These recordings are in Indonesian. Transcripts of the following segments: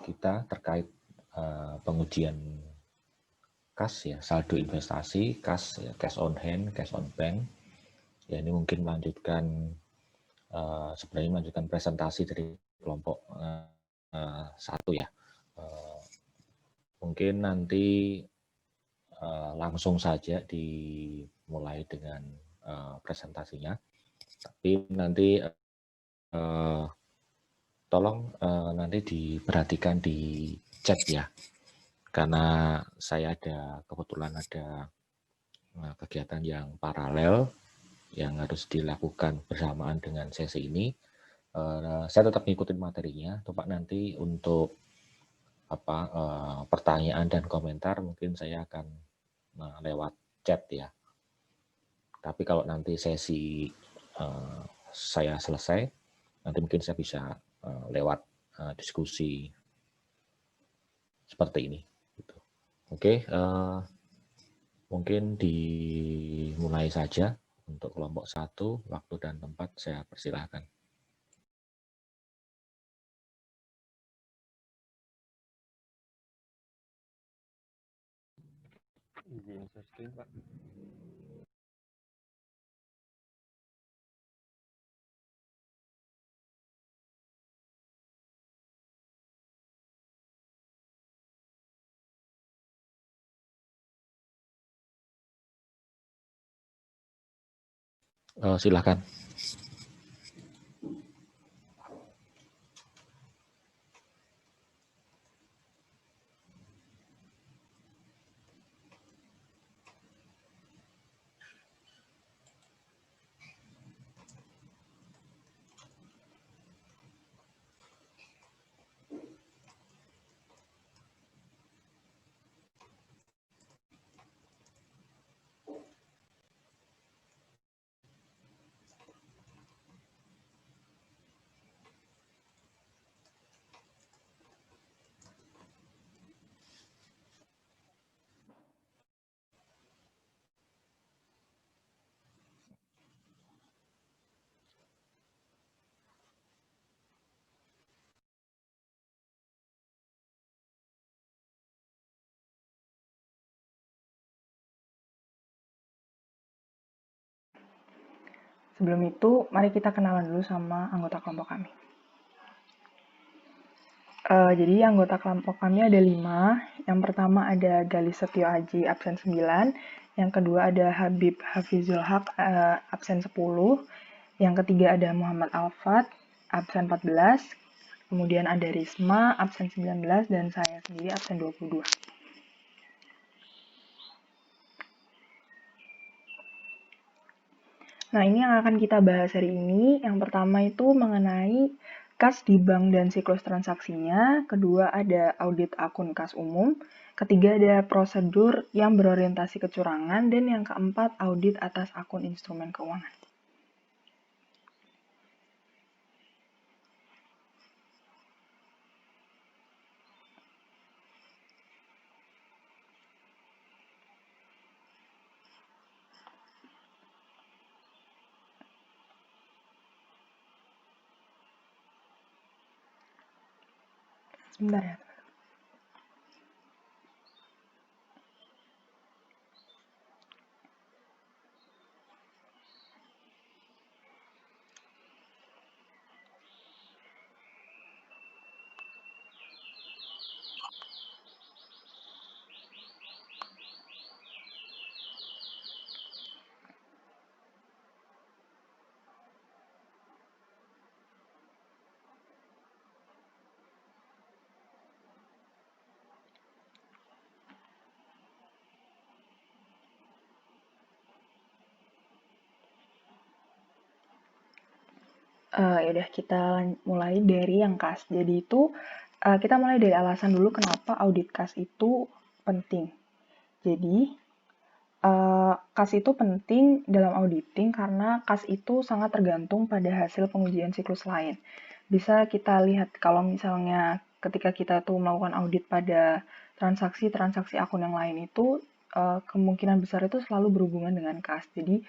kita terkait pengujian kas ya, saldo investasi, kas ya, cash on hand, cash on bank. Ya ini mungkin melanjutkan sebenarnya melanjutkan presentasi dari kelompok 1 ya. Mungkin nanti langsung saja dimulai dengan presentasinya. Tapi nanti tolong nanti diperhatikan di chat ya, karena saya kebetulan ada kegiatan yang paralel yang harus dilakukan bersamaan dengan sesi ini. Saya tetap ngikutin materinya, coba nanti untuk pertanyaan dan komentar mungkin saya akan lewat chat ya. Tapi kalau nanti sesi saya selesai, nanti mungkin saya bisa lewat diskusi seperti ini. Gitu. Oke, mungkin dimulai saja untuk kelompok 1, waktu dan tempat saya persilahkan. Izin share Pak. Silakan. Sebelum itu, mari kita kenalan dulu sama anggota kelompok kami. Jadi anggota kelompok kami ada 5. Yang pertama ada Galis Setio Aji, absen 9. Yang kedua ada Habib Hafizul Haq, absen 10. Yang ketiga ada Muhammad Alfat, absen 14. Kemudian ada Risma, absen 19. Dan saya sendiri, absen 22. Nah, ini yang akan kita bahas hari ini. Yang pertama itu mengenai kas di bank dan siklus transaksinya. Kedua ada audit akun kas umum. Ketiga ada prosedur yang berorientasi kecurangan. Dan yang keempat audit atas akun instrumen keuangan. Sebentar ya. Yaudah kita mulai dari yang kas. Jadi itu kita mulai dari alasan dulu kenapa audit kas itu penting. Jadi kas itu penting dalam auditing karena kas itu sangat tergantung pada hasil pengujian siklus lain. Bisa kita lihat kalau misalnya ketika kita tuh melakukan audit pada transaksi akun yang lain itu kemungkinan besar itu selalu berhubungan dengan kas. Jadi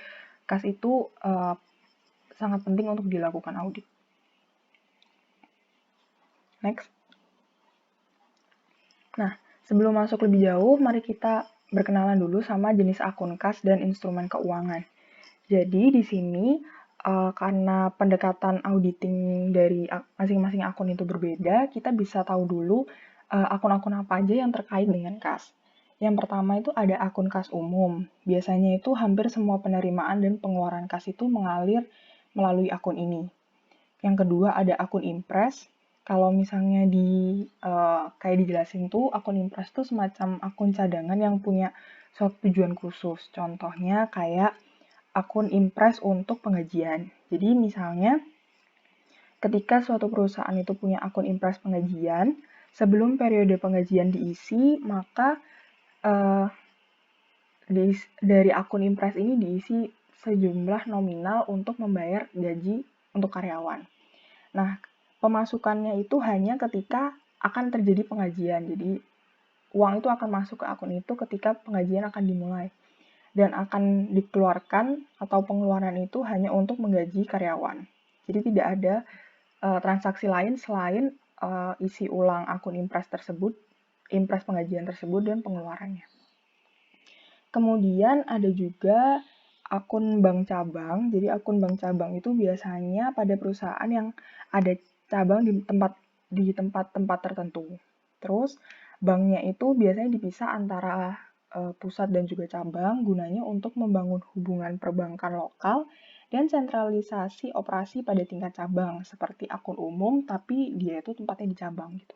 kas itu sangat penting untuk dilakukan audit. Next. Nah, sebelum masuk lebih jauh, mari kita berkenalan dulu sama jenis akun kas dan instrumen keuangan. Jadi di sini karena pendekatan auditing dari masing-masing akun itu berbeda, kita bisa tahu dulu akun-akun apa aja yang terkait dengan kas. Yang pertama itu ada akun kas umum. Biasanya itu hampir semua penerimaan dan pengeluaran kas itu mengalir melalui akun ini. Yang kedua ada akun Impress. Kalau misalnya kayak dijelasin tuh, akun Impress tuh semacam akun cadangan yang punya suatu tujuan khusus. Contohnya kayak akun Impress untuk penggajian. Jadi misalnya ketika suatu perusahaan itu punya akun Impress penggajian, sebelum periode penggajian diisi, maka dari akun Impress ini diisi sejumlah nominal untuk membayar gaji untuk karyawan. Nah, pemasukannya itu hanya ketika akan terjadi penggajian. Jadi, uang itu akan masuk ke akun itu ketika penggajian akan dimulai. Dan akan dikeluarkan atau pengeluaran itu hanya untuk menggaji karyawan. Jadi tidak ada transaksi lain selain isi ulang akun Impress tersebut, Impress penggajian tersebut dan pengeluarannya. Kemudian ada juga akun bank cabang. Jadi akun bank cabang itu biasanya pada perusahaan yang ada cabang di tempat-tempat tertentu. Terus banknya itu biasanya dipisah antara pusat dan juga cabang, gunanya untuk membangun hubungan perbankan lokal dan sentralisasi operasi pada tingkat cabang, seperti akun umum tapi dia itu tempatnya di cabang gitu.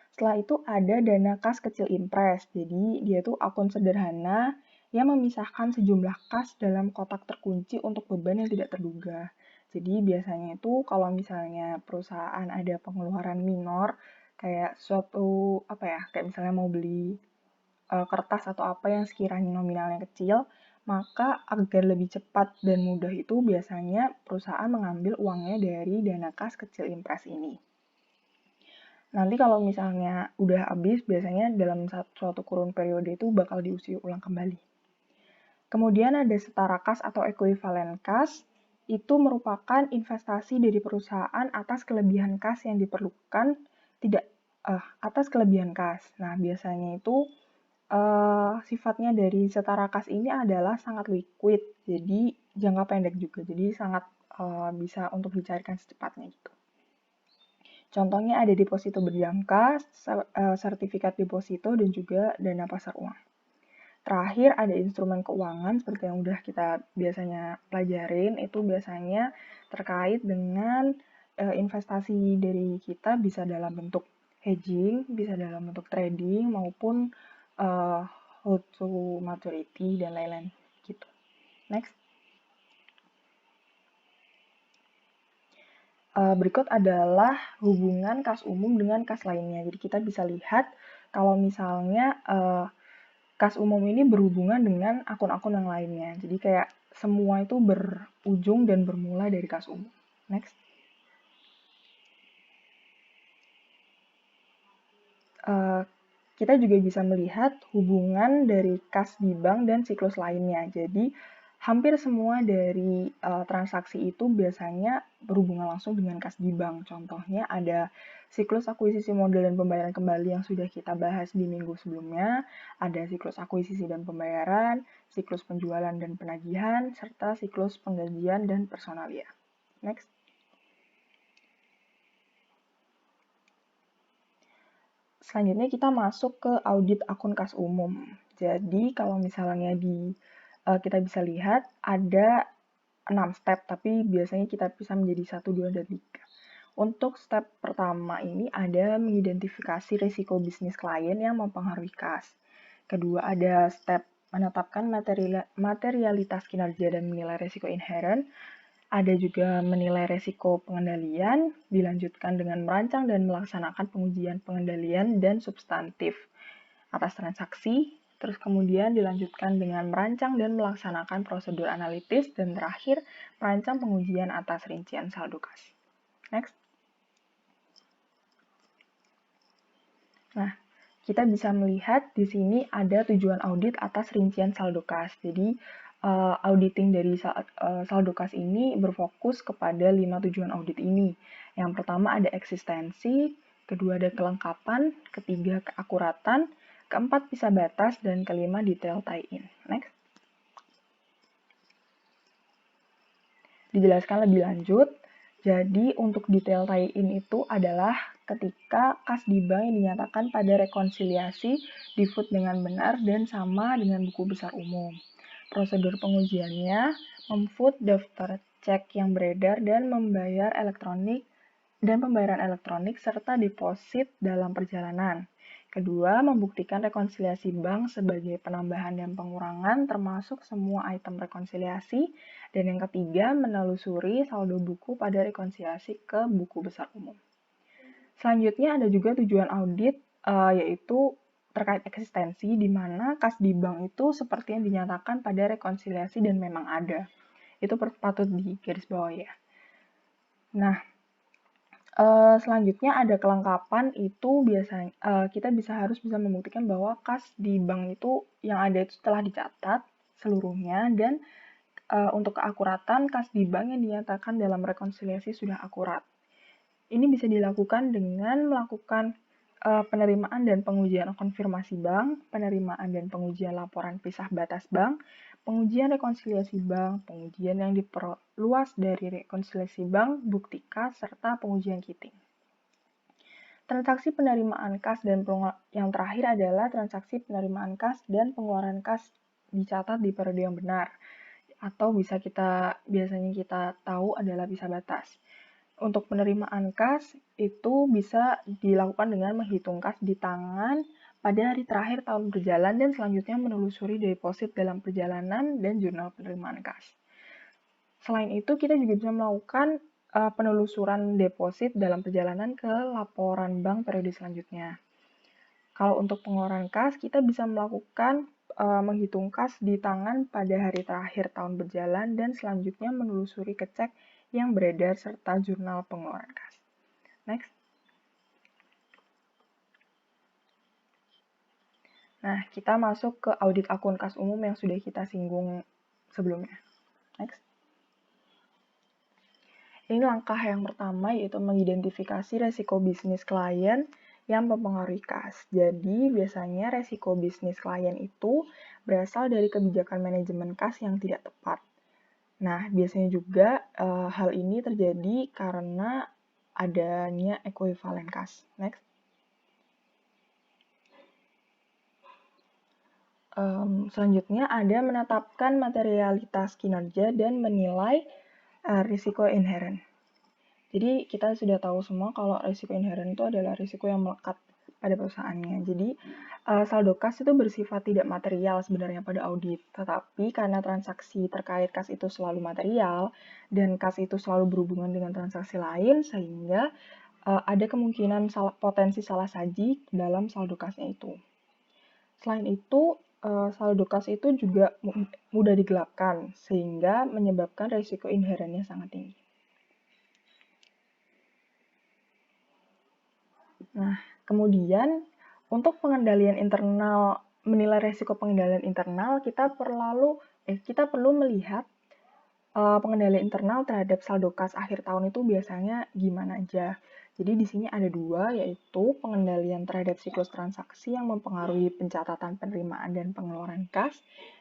Setelah itu ada dana kas kecil Impress. Jadi dia itu akun sederhana yang memisahkan sejumlah kas dalam kotak terkunci untuk beban yang tidak terduga. Jadi biasanya itu kalau misalnya perusahaan ada pengeluaran minor kayak kayak misalnya mau beli kertas atau apa yang sekiranya nominalnya kecil, maka agar lebih cepat dan mudah itu biasanya perusahaan mengambil uangnya dari dana kas kecil Impress ini. Nanti kalau misalnya udah habis, biasanya dalam suatu kurun periode itu bakal diusi ulang kembali. Kemudian ada setara kas atau ekuivalen kas, itu merupakan investasi dari perusahaan atas kelebihan kas yang diperlukan, atas kelebihan kas. Nah, biasanya itu sifatnya dari setara kas ini adalah sangat liquid, jadi jangka pendek juga, jadi sangat bisa untuk dicarikan secepatnya gitu. Contohnya ada deposito berjangka, sertifikat deposito, dan juga dana pasar uang. Terakhir ada instrumen keuangan seperti yang udah kita biasanya pelajarin, itu biasanya terkait dengan investasi dari kita bisa dalam bentuk hedging, bisa dalam bentuk trading, maupun hold to maturity, dan lain-lain gitu. Next. Berikut adalah hubungan kas umum dengan kas lainnya. Jadi kita bisa lihat kalau misalnya kas umum ini berhubungan dengan akun-akun yang lainnya. Jadi kayak semua itu berujung dan bermula dari kas umum. Next. Kita juga bisa melihat hubungan dari kas di bank dan siklus lainnya. Jadi hampir semua dari transaksi itu biasanya berhubungan langsung dengan kas di bank. Contohnya ada siklus akuisisi modal dan pembayaran kembali yang sudah kita bahas di minggu sebelumnya, ada siklus akuisisi dan pembayaran, siklus penjualan dan penagihan, serta siklus penggajian dan personalia. Next. Selanjutnya kita masuk ke audit akun kas umum. Jadi kalau misalnya kita bisa lihat ada 6 step, tapi biasanya kita bisa menjadi 1, 2, dan 3. Untuk step pertama ini ada mengidentifikasi risiko bisnis klien yang mempengaruhi kas. Kedua ada step menetapkan materialitas kinerja dan menilai risiko inherent. Ada juga menilai risiko pengendalian, dilanjutkan dengan merancang dan melaksanakan pengujian pengendalian dan substantif atas transaksi, terus kemudian dilanjutkan dengan merancang dan melaksanakan prosedur analitis, dan terakhir merancang pengujian atas rincian saldo kas. Next. Nah, kita bisa melihat di sini ada tujuan audit atas rincian saldo kas. Jadi, auditing dari saldo kas ini berfokus kepada 5 tujuan audit ini. Yang pertama ada eksistensi, kedua ada kelengkapan, ketiga keakuratan, keempat pisah batas, dan kelima detail tie-in. Next. Dijelaskan lebih lanjut, jadi untuk detail tie-in itu adalah ketika kas di bank yang dinyatakan pada rekonsiliasi di-foot dengan benar dan sama dengan buku besar umum. Prosedur pengujiannya, mem-foot daftar cek yang beredar dan pembayaran elektronik serta deposit dalam perjalanan. Kedua, membuktikan rekonsiliasi bank sebagai penambahan dan pengurangan termasuk semua item rekonsiliasi. Dan yang ketiga, menelusuri saldo buku pada rekonsiliasi ke buku besar umum. Selanjutnya ada juga tujuan audit, yaitu terkait eksistensi, di mana kas di bank itu seperti yang dinyatakan pada rekonsiliasi dan memang ada. Itu patut digarisbawahi ya. Nah, selanjutnya ada kelengkapan, itu biasanya kita harus bisa membuktikan bahwa kas di bank itu yang ada itu telah dicatat seluruhnya, dan untuk keakuratan kas di bank yang dinyatakan dalam rekonsiliasi sudah akurat. Ini bisa dilakukan dengan melakukan penerimaan dan pengujian konfirmasi bank, penerimaan dan pengujian laporan pisah batas bank, pengujian rekonsiliasi bank, pengujian yang diperluas dari rekonsiliasi bank, bukti kas, serta pengujian kitting. Transaksi penerimaan kas dan yang terakhir adalah transaksi penerimaan kas dan pengeluaran kas dicatat di periode yang benar, atau biasanya kita tahu adalah pisah batas. Untuk penerimaan kas itu bisa dilakukan dengan menghitung kas di tangan pada hari terakhir tahun berjalan dan selanjutnya menelusuri deposit dalam perjalanan dan jurnal penerimaan kas. Selain itu, kita juga bisa melakukan penelusuran deposit dalam perjalanan ke laporan bank periode selanjutnya. Kalau untuk pengeluaran kas, kita bisa melakukan menghitung kas di tangan pada hari terakhir tahun berjalan dan selanjutnya menelusuri kecek yang beredar serta jurnal pengeluaran kas. Next. Nah, kita masuk ke audit akun kas umum yang sudah kita singgung sebelumnya. Next. Ini langkah yang pertama, yaitu mengidentifikasi resiko bisnis klien yang mempengaruhi kas. Jadi, biasanya resiko bisnis klien itu berasal dari kebijakan manajemen kas yang tidak tepat. Nah, biasanya juga hal ini terjadi karena adanya ekuivalen kas. Next. Selanjutnya ada menetapkan materialitas kinerja dan menilai risiko inherent. Jadi kita sudah tahu semua kalau risiko inherent itu adalah risiko yang melekat pada perusahaannya. Jadi saldo kas itu bersifat tidak material sebenarnya pada audit, tetapi karena transaksi terkait kas itu selalu material dan kas itu selalu berhubungan dengan transaksi lain, sehingga ada kemungkinan potensi salah saji dalam saldo kasnya itu. Selain itu, saldo kas itu juga mudah digelapkan, sehingga menyebabkan risiko inherentnya sangat tinggi. Nah, kemudian untuk pengendalian internal, menilai risiko pengendalian internal, kita perlu melihat pengendalian internal terhadap saldo kas akhir tahun itu biasanya gimana aja. Jadi di sini ada dua, yaitu pengendalian terhadap siklus transaksi yang mempengaruhi pencatatan penerimaan dan pengeluaran kas,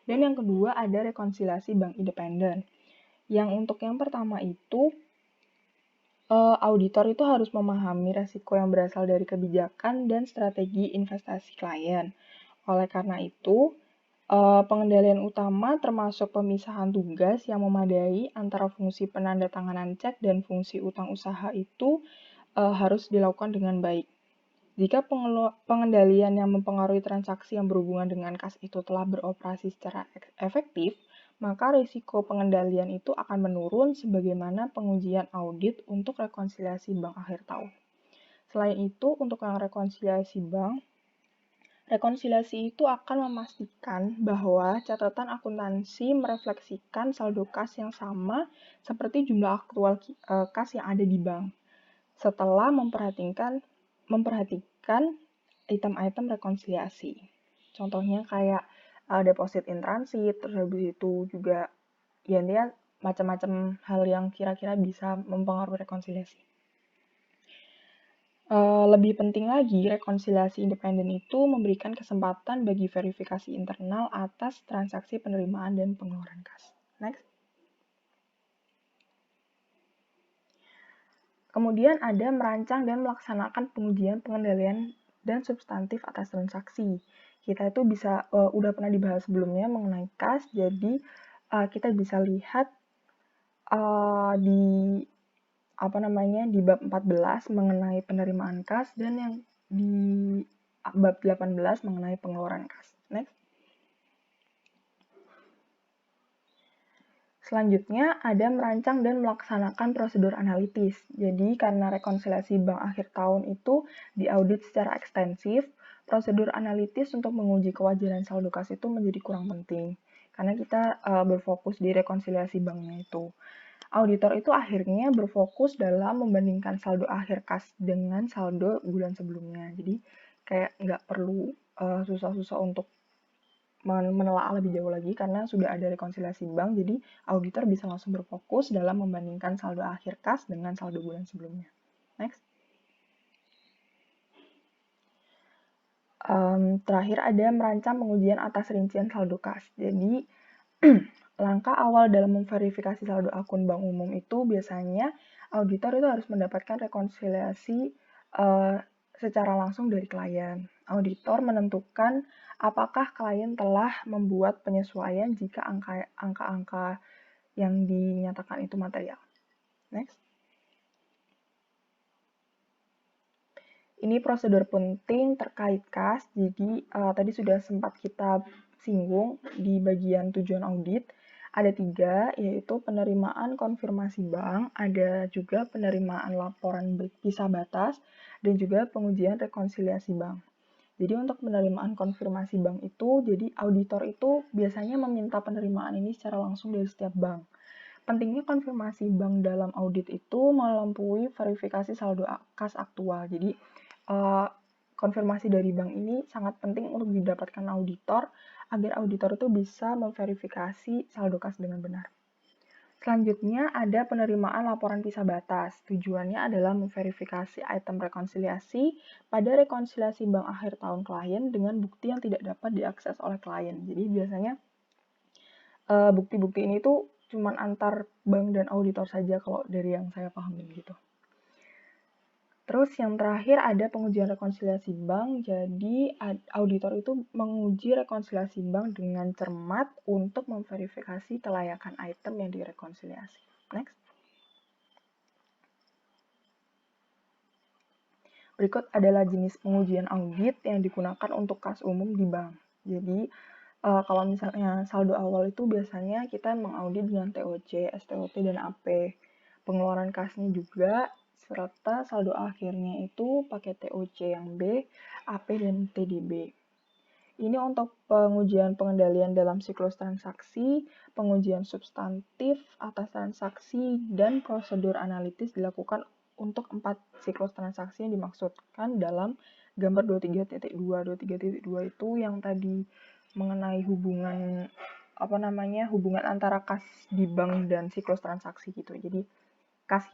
dan yang kedua ada rekonsiliasi bank independen. Yang untuk yang pertama itu, auditor itu harus memahami resiko yang berasal dari kebijakan dan strategi investasi klien. Oleh karena itu, pengendalian utama termasuk pemisahan tugas yang memadai antara fungsi penandatanganan cek dan fungsi utang usaha itu harus dilakukan dengan baik. Jika pengendalian yang mempengaruhi transaksi yang berhubungan dengan kas itu telah beroperasi secara efektif, maka risiko pengendalian itu akan menurun sebagaimana pengujian audit untuk rekonsiliasi bank akhir tahun. Selain itu, untuk yang rekonsiliasi bank, rekonsiliasi itu akan memastikan bahwa catatan akuntansi merefleksikan saldo kas yang sama seperti jumlah aktual kas yang ada di bank, setelah memperhatikan item-item rekonsiliasi. Contohnya kayak deposit in transit, terus habis itu juga ya intinya macam-macam hal yang kira-kira bisa mempengaruhi rekonsiliasi. Lebih penting lagi, rekonsiliasi independen itu memberikan kesempatan bagi verifikasi internal atas transaksi penerimaan dan pengeluaran kas. Next. Kemudian ada merancang dan melaksanakan pengujian pengendalian dan substantif atas transaksi. Kita itu bisa udah pernah dibahas sebelumnya mengenai kas, jadi kita bisa lihat di bab 14 mengenai penerimaan kas dan yang di bab 18 mengenai pengeluaran kas. Next. Selanjutnya ada merancang dan melaksanakan prosedur analitis. Jadi karena rekonsiliasi bank akhir tahun itu diaudit secara ekstensif, prosedur analitis untuk menguji kewajaran saldo kas itu menjadi kurang penting. Karena kita berfokus di rekonsiliasi banknya itu. Auditor itu akhirnya berfokus dalam membandingkan saldo akhir kas dengan saldo bulan sebelumnya. Jadi kayak nggak perlu susah-susah untuk menelaah lebih jauh lagi karena sudah ada rekonsiliasi bank, jadi auditor bisa langsung berfokus dalam membandingkan saldo akhir kas dengan saldo bulan sebelumnya. Next. Terakhir ada merancang pengujian atas rincian saldo kas. Jadi langkah awal dalam memverifikasi saldo akun bank umum itu biasanya auditor itu harus mendapatkan rekonsiliasi secara langsung dari klien. Auditor menentukan apakah klien telah membuat penyesuaian jika angka-angka yang dinyatakan itu material. Next. Ini prosedur penting terkait kas. Jadi tadi sudah sempat kita singgung di bagian tujuan audit. Ada 3, yaitu penerimaan konfirmasi bank, ada juga penerimaan laporan pisah batas, dan juga pengujian rekonsiliasi bank. Jadi untuk penerimaan konfirmasi bank itu, jadi auditor itu biasanya meminta penerimaan ini secara langsung dari setiap bank. Pentingnya konfirmasi bank dalam audit itu melampaui verifikasi saldo kas aktual. Jadi konfirmasi dari bank ini sangat penting untuk didapatkan auditor agar auditor itu bisa memverifikasi saldo kas dengan benar. Selanjutnya ada penerimaan laporan pisah batas. Tujuannya adalah memverifikasi item rekonsiliasi pada rekonsiliasi bank akhir tahun klien dengan bukti yang tidak dapat diakses oleh klien. Jadi biasanya bukti-bukti ini tuh cuma antar bank dan auditor saja kalau dari yang saya pahami gitu. Terus yang terakhir ada pengujian rekonsiliasi bank. Jadi auditor itu menguji rekonsiliasi bank dengan cermat untuk memverifikasi kelayakan item yang direkonsiliasi. Next. Berikut adalah jenis pengujian audit yang digunakan untuk kas umum di bank. Jadi kalau misalnya saldo awal itu biasanya kita mengaudit dengan TOC, STOT, dan AP. Pengeluaran kasnya juga serta saldo akhirnya itu pakai TOC yang B, AP, dan TDB. Ini untuk pengujian pengendalian dalam siklus transaksi, pengujian substantif atas transaksi, dan prosedur analitis dilakukan untuk 4 siklus transaksi yang dimaksudkan dalam gambar 23.2. 23.2 itu yang tadi mengenai hubungan antara kas di bank dan siklus transaksi gitu. Jadi kas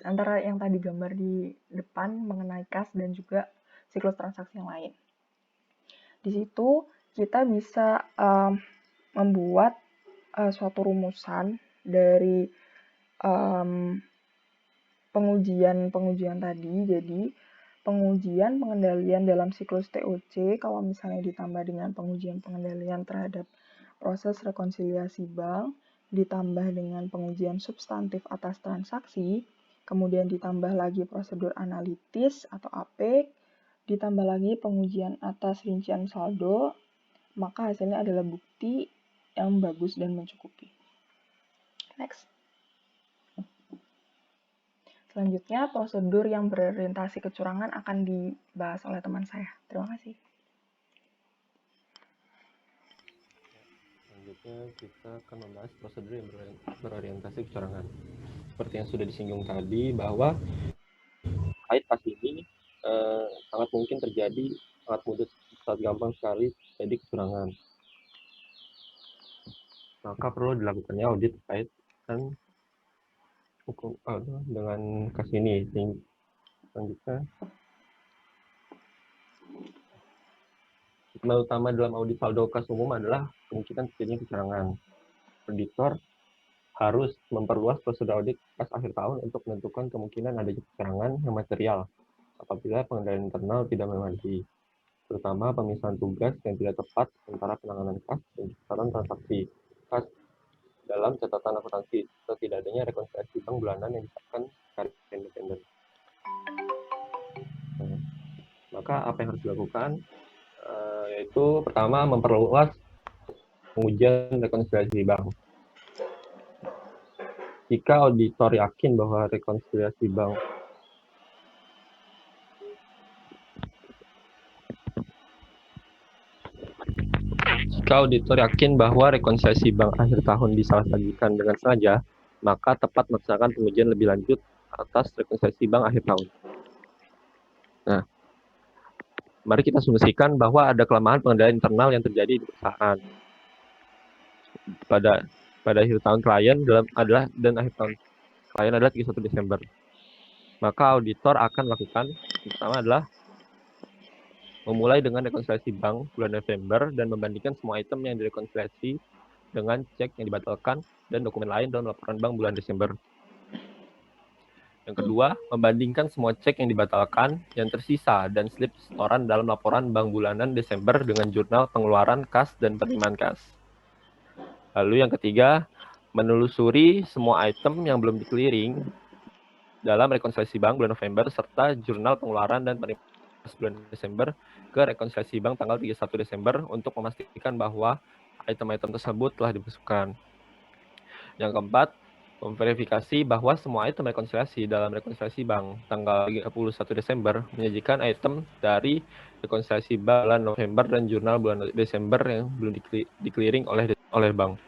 antara yang tadi gambar di depan mengenai kas dan juga siklus transaksi yang lain. Di situ kita bisa membuat suatu rumusan dari pengujian tadi. Jadi pengujian pengendalian dalam siklus TOC kalau misalnya ditambah dengan pengujian pengendalian terhadap proses rekonsiliasi bank, ditambah dengan pengujian substantif atas transaksi, kemudian ditambah lagi prosedur analitis atau AP, ditambah lagi pengujian atas rincian saldo, maka hasilnya adalah bukti yang bagus dan mencukupi. Next. Selanjutnya, prosedur yang berorientasi kecurangan akan dibahas oleh teman saya. Terima kasih. Selanjutnya kita akan membahas prosedur yang berorientasi kecurangan. Seperti yang sudah disinggung tadi, bahwa terkait kas ini sangat mungkin terjadi, sangat gampang sekali terjadi kecurangan. Maka perlu dilakukannya audit terkait dengan kas ini. Selanjutnya utama dalam audit saldo kas umum adalah kemungkinan terjadinya kecurangan. Auditor harus memperluas prosedur audit kas akhir tahun untuk menentukan kemungkinan adanya kecurangan yang material apabila pengendalian internal tidak memadai, terutama pemisahan tugas yang tidak tepat antara penanganan kas dan catatan transaksi kas dalam catatan akuntansi, atau tidak adanya rekonsiliasi bank bulanan yang ditetapkan secara independen. Maka apa yang harus dilakukan? Yaitu pertama memperluas pengujian rekonsiliasi bank. Jika auditor yakin bahwa rekonsiliasi bank akhir tahun disalah-sajikan dengan sengaja, maka tepat melaksanakan pengujian lebih lanjut atas rekonsiliasi bank akhir tahun. Nah, mari kita asumsikan bahwa ada kelemahan pengendalian internal yang terjadi di perusahaan pada akhir tahun klien adalah 31 Desember. Maka auditor akan melakukan pertama adalah memulai dengan rekonsiliasi bank bulan November dan membandingkan semua item yang direkonsiliasi dengan cek yang dibatalkan dan dokumen lain dalam laporan bank bulan Desember. Yang kedua, membandingkan semua cek yang dibatalkan, yang tersisa, dan slip setoran dalam laporan bank bulanan Desember dengan jurnal pengeluaran kas dan penerimaan kas. Lalu yang ketiga, menelusuri semua item yang belum di-clearing dalam rekonsiliasi bank bulan November serta jurnal pengeluaran dan penerimaan kas bulan Desember ke rekonsiliasi bank tanggal 31 Desember untuk memastikan bahwa item-item tersebut telah dimasukkan. Yang keempat, memverifikasi bahwa semua item rekonsiliasi dalam rekonsiliasi bank tanggal 31 Desember menyajikan item dari rekonsiliasi bank bulan November dan jurnal bulan Desember yang belum di-clearing oleh bank.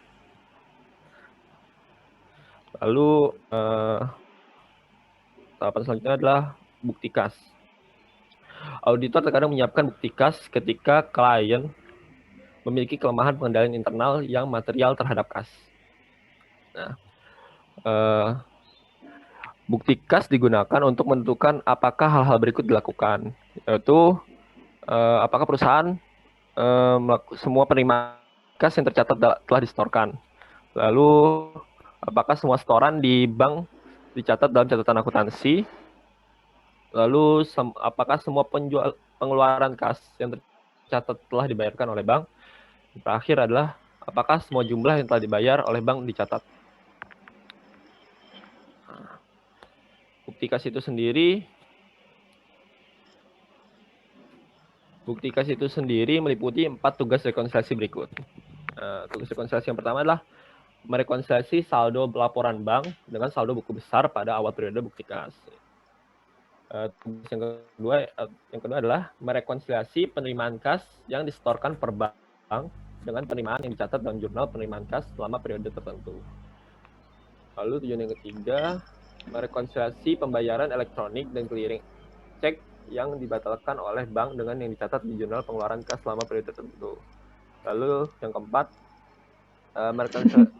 Lalu tahapan selanjutnya adalah bukti kas. Auditor terkadang menyiapkan bukti kas ketika klien memiliki kelemahan pengendalian internal yang material terhadap kas. Nah, bukti kas digunakan untuk menentukan apakah hal-hal berikut dilakukan, yaitu apakah perusahaan semua penerimaan kas yang tercatat telah disetorkan. Lalu, apakah semua setoran di bank dicatat dalam catatan akuntansi? Lalu, apakah semua pengeluaran kas yang tercatat telah dibayarkan oleh bank? Terakhir adalah, apakah semua jumlah yang telah dibayar oleh bank dicatat? Bukti kas itu sendiri meliputi 4 tugas rekonsiliasi berikut. Tugas rekonsiliasi yang pertama adalah merekonsiliasi saldo laporan bank dengan saldo buku besar pada awal periode bukti kas. Tugas yang kedua adalah merekonsiliasi penerimaan kas yang disetorkan per bank dengan penerimaan yang dicatat dalam jurnal penerimaan kas selama periode tertentu. Lalu tujuan yang ketiga, merekonsiliasi pembayaran elektronik dan clearing cek yang dibatalkan oleh bank dengan yang dicatat di jurnal pengeluaran kas selama periode tertentu. Lalu yang keempat,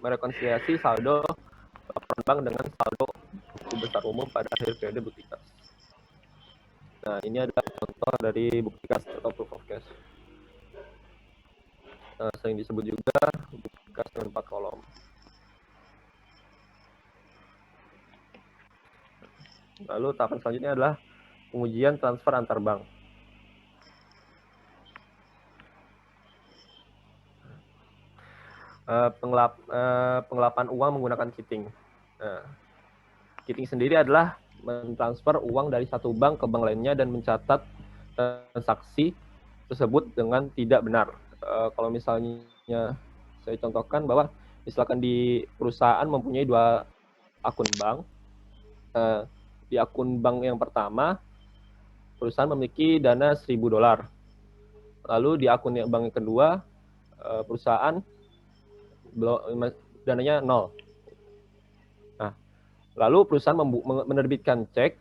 merekonsiliasi saldo laporan bank dengan saldo buku besar umum pada akhir periode bukti kas. Nah, ini adalah contoh dari bukti kas atau proof of cash. Sering disebut juga bukti kas dengan 4 kolom. Lalu tahapan selanjutnya adalah pengujian transfer antar bank. Pengelapan uang menggunakan kitting. Kitting sendiri adalah mentransfer uang dari satu bank ke bank lainnya dan mencatat transaksi tersebut dengan tidak benar. Kalau misalnya saya contohkan bahwa misalkan di perusahaan mempunyai 2 akun bank. Di akun bank yang pertama, perusahaan memiliki dana $1.000. Lalu di akun bank yang kedua, perusahaan dananya 0. Nah, lalu perusahaan menerbitkan cek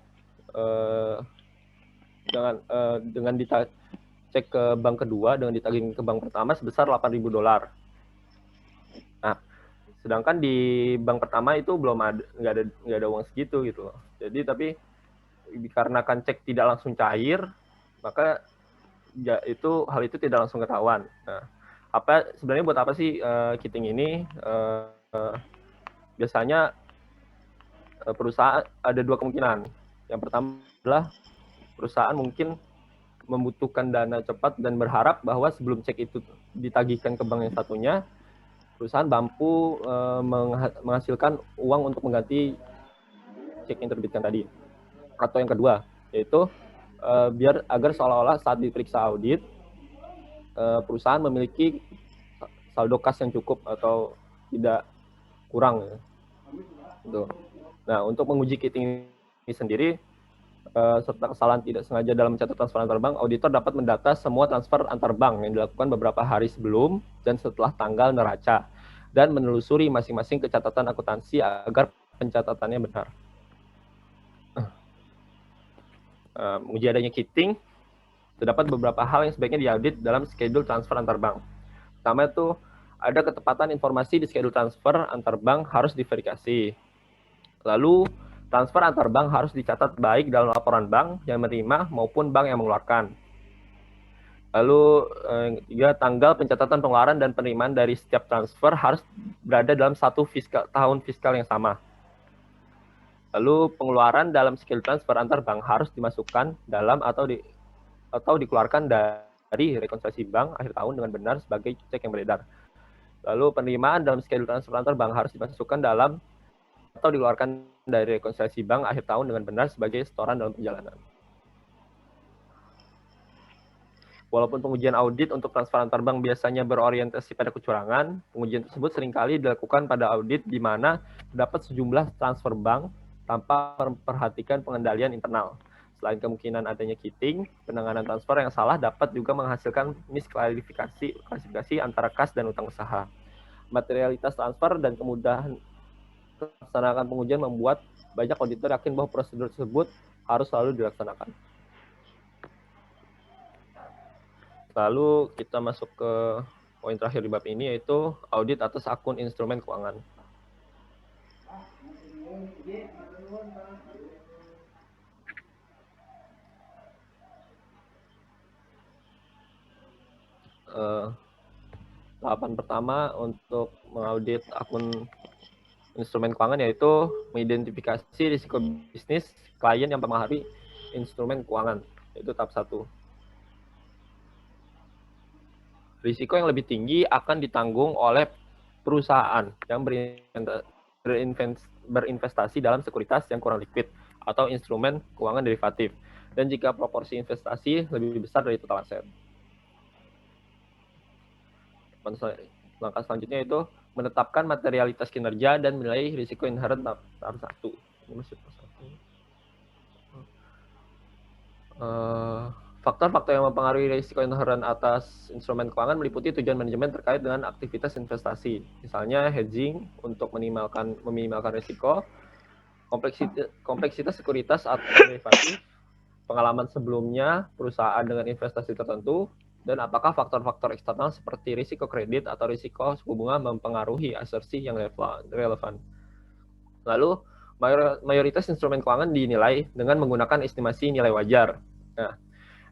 dengan cek ke bank kedua dengan ditagih ke bank pertama sebesar $8.000. Nah, sedangkan di bank pertama itu belum nggak ada uang segitu gitu loh. Jadi tapi dikarenakan cek tidak langsung cair, maka hal itu tidak langsung ketahuan. Nah, sebenarnya buat apa sih kitting ini? Biasanya perusahaan ada dua kemungkinan. Yang pertama adalah perusahaan mungkin membutuhkan dana cepat dan berharap bahwa sebelum cek itu ditagihkan ke bank yang satunya, perusahaan mampu menghasilkan uang untuk mengganti cek yang terbitkan tadi. Atau yang kedua, yaitu agar seolah-olah saat diperiksa audit, perusahaan memiliki saldo kas yang cukup atau tidak kurang. Gitu. Nah, untuk menguji kitting ini sendiri, serta kesalahan tidak sengaja dalam mencatat transfer antar bank, auditor dapat mendata semua transfer antar bank yang dilakukan beberapa hari sebelum dan setelah tanggal neraca, dan menelusuri masing-masing kecatatan akuntansi agar pencatatannya benar. Menguji adanya kitting, terdapat beberapa hal yang sebaiknya diaudit dalam schedule transfer antar bank. Pertama itu, ada ketepatan informasi di schedule transfer antar bank harus diverifikasi. Lalu, transfer antar bank harus dicatat baik dalam laporan bank yang menerima maupun bank yang mengeluarkan. Lalu, ketiga, tanggal pencatatan pengeluaran dan penerimaan dari setiap transfer harus berada dalam satu tahun fiskal yang sama. Lalu, pengeluaran dalam schedule transfer antar bank harus dimasukkan dalam atau dikeluarkan dari rekonsiliasi bank akhir tahun dengan benar sebagai cek yang beredar. Lalu, penerimaan dalam schedule transfer antar bank harus dimasukkan dalam atau dikeluarkan dari rekonsiliasi bank akhir tahun dengan benar sebagai setoran dalam perjalanan. Walaupun pengujian audit untuk transfer antar bank biasanya berorientasi pada kecurangan, pengujian tersebut seringkali dilakukan pada audit di mana terdapat sejumlah transfer bank tanpa memperhatikan pengendalian internal. Selain kemungkinan adanya kitting, penanganan transfer yang salah dapat juga menghasilkan misklasifikasi antara kas dan utang usaha. Materialitas transfer dan kemudahan melaksanakan pengujian membuat banyak auditor yakin bahwa prosedur tersebut harus selalu dilaksanakan. Lalu kita masuk ke poin terakhir di bab ini, yaitu audit atas akun instrumen keuangan. Tahapan pertama untuk mengaudit akun instrumen keuangan yaitu mengidentifikasi risiko bisnis klien yang mempengaruhi instrumen keuangan, yaitu tahap 1. Risiko yang lebih tinggi akan ditanggung oleh perusahaan yang berinvestasi dalam sekuritas yang kurang liquid atau instrumen keuangan derivatif, dan jika proporsi investasi lebih besar dari total aset. Langkah selanjutnya itu menetapkan materialitas kinerja dan menilai risiko inherent tahap 1. Ini masuk ke 1. Faktor-faktor yang mempengaruhi risiko inherent atas instrumen keuangan meliputi tujuan manajemen terkait dengan aktivitas investasi, misalnya hedging untuk meminimalkan risiko, kompleksitas sekuritas atau derivatif, pengalaman sebelumnya perusahaan dengan investasi tertentu, dan apakah faktor-faktor eksternal seperti risiko kredit atau risiko suku bunga mempengaruhi asersi yang relevan. Lalu, mayoritas instrumen keuangan dinilai dengan menggunakan estimasi nilai wajar. Nah,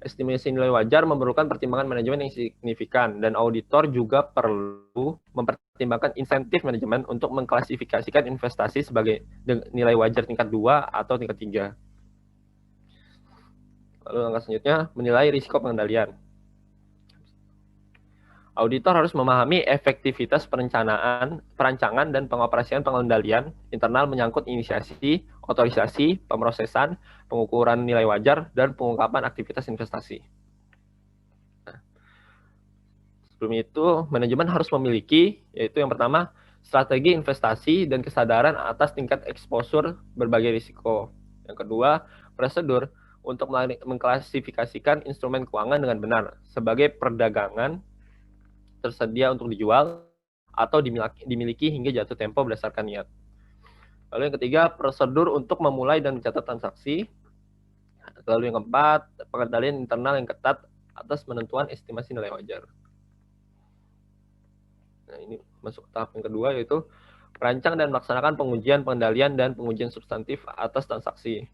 estimasi nilai wajar memerlukan pertimbangan manajemen yang signifikan, dan auditor juga perlu mempertimbangkan insentif manajemen untuk mengklasifikasikan investasi sebagai nilai wajar tingkat 2 atau tingkat 3. Lalu langkah selanjutnya, menilai risiko pengendalian. Auditor harus memahami efektivitas perancangan dan pengoperasian pengendalian internal menyangkut inisiasi, otorisasi, pemrosesan, pengukuran nilai wajar, dan pengungkapan aktivitas investasi. Nah, sebelum itu, manajemen harus memiliki, yaitu yang pertama, strategi investasi dan kesadaran atas tingkat eksposur berbagai risiko. Yang kedua, prosedur untuk mengklasifikasikan instrumen keuangan dengan benar sebagai perdagangan tersedia untuk dijual atau dimiliki hingga jatuh tempo berdasarkan niat. Lalu yang ketiga, prosedur untuk memulai dan mencatat transaksi. Lalu yang keempat, pengendalian internal yang ketat atas penentuan estimasi nilai wajar. Nah, ini masuk tahap yang kedua, yaitu merancang dan melaksanakan pengujian pengendalian dan pengujian substantif atas transaksi.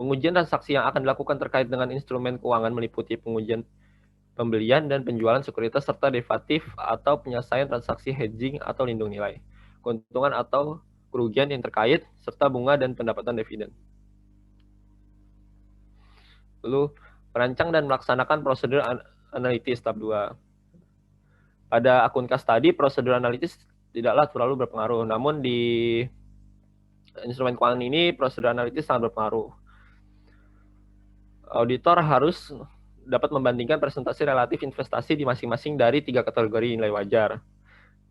Pengujian transaksi yang akan dilakukan terkait dengan instrumen keuangan meliputi pengujian pembelian dan penjualan sekuritas serta derivatif atau penyelesaian transaksi hedging atau lindung nilai, keuntungan atau kerugian yang terkait, serta bunga dan pendapatan dividen. Lalu, merancang dan melaksanakan prosedur analitis tahap 2. Pada akun kas tadi, prosedur analitis tidaklah terlalu berpengaruh, namun di instrumen keuangan ini prosedur analitis sangat berpengaruh. Auditor harus dapat membandingkan presentasi relatif investasi di masing-masing dari 3 kategori nilai wajar.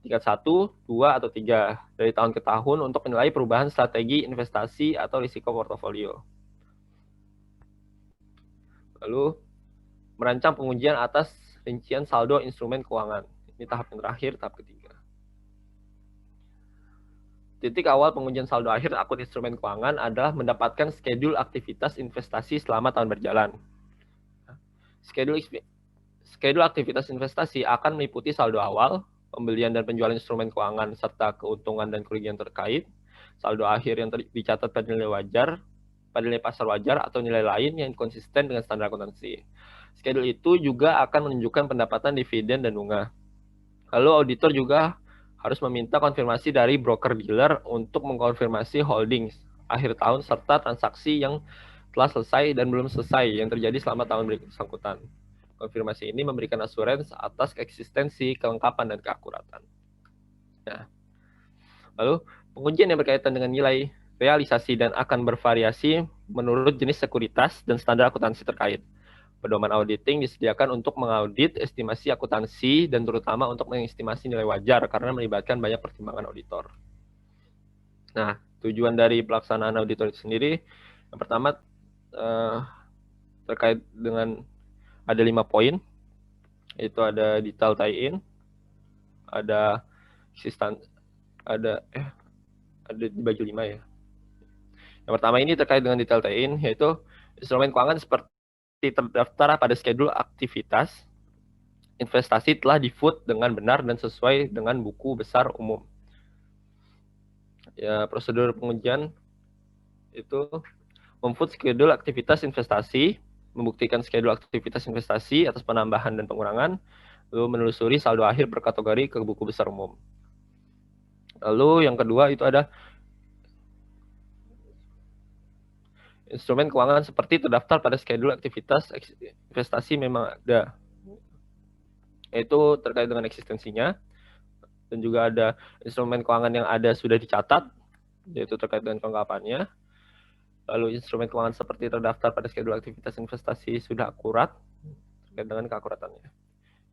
Tingkat 1, 2, atau 3 dari tahun ke tahun untuk menilai perubahan strategi investasi atau risiko portofolio. Lalu, merancang pengujian atas rincian saldo instrumen keuangan. Ini tahap yang terakhir, tahap ketiga. Titik awal pengujian saldo akhir akun instrumen keuangan adalah mendapatkan schedule aktivitas investasi selama tahun berjalan. Schedule aktivitas investasi akan meliputi saldo awal, pembelian dan penjualan instrumen keuangan, serta keuntungan dan kerugian terkait, saldo akhir yang dicatat pada nilai wajar, pada nilai pasar wajar, atau nilai lain yang konsisten dengan standar akuntansi. Schedule itu juga akan menunjukkan pendapatan dividen dan bunga. Lalu auditor juga harus meminta konfirmasi dari broker dealer untuk mengkonfirmasi holdings akhir tahun serta transaksi yang telah selesai dan belum selesai yang terjadi selama tahun bersangkutan. Konfirmasi ini memberikan asuransi atas eksistensi, kelengkapan, dan keakuratan. Nah, lalu pengujian yang berkaitan dengan nilai realisasi dan akan bervariasi menurut jenis sekuritas dan standar akuntansi terkait. Pedoman auditing disediakan untuk mengaudit estimasi akuntansi dan terutama untuk mengestimasi nilai wajar karena melibatkan banyak pertimbangan auditor. Nah, tujuan dari pelaksanaan auditor itu sendiri, yang pertama terkait dengan ada 5 poin, yaitu ada detail tie-in, ada dibagi 5 ya. Yang pertama ini terkait dengan detail tie-in, yaitu instrumen keuangan seperti terdaftar pada schedule aktivitas investasi telah di-foot dengan benar dan sesuai dengan buku besar umum. Ya, prosedur pengujian itu memfoot schedule aktivitas investasi, membuktikan schedule aktivitas investasi atas penambahan dan pengurangan, lalu menelusuri saldo akhir per kategori ke buku besar umum. Lalu yang kedua itu ada instrumen keuangan seperti terdaftar pada schedule aktivitas investasi memang ada, yaitu terkait dengan eksistensinya, dan juga ada instrumen keuangan yang ada sudah dicatat, yaitu terkait dengan kelengkapannya. Lalu instrumen keuangan seperti terdaftar pada schedule aktivitas investasi sudah akurat, terkait dengan keakuratannya.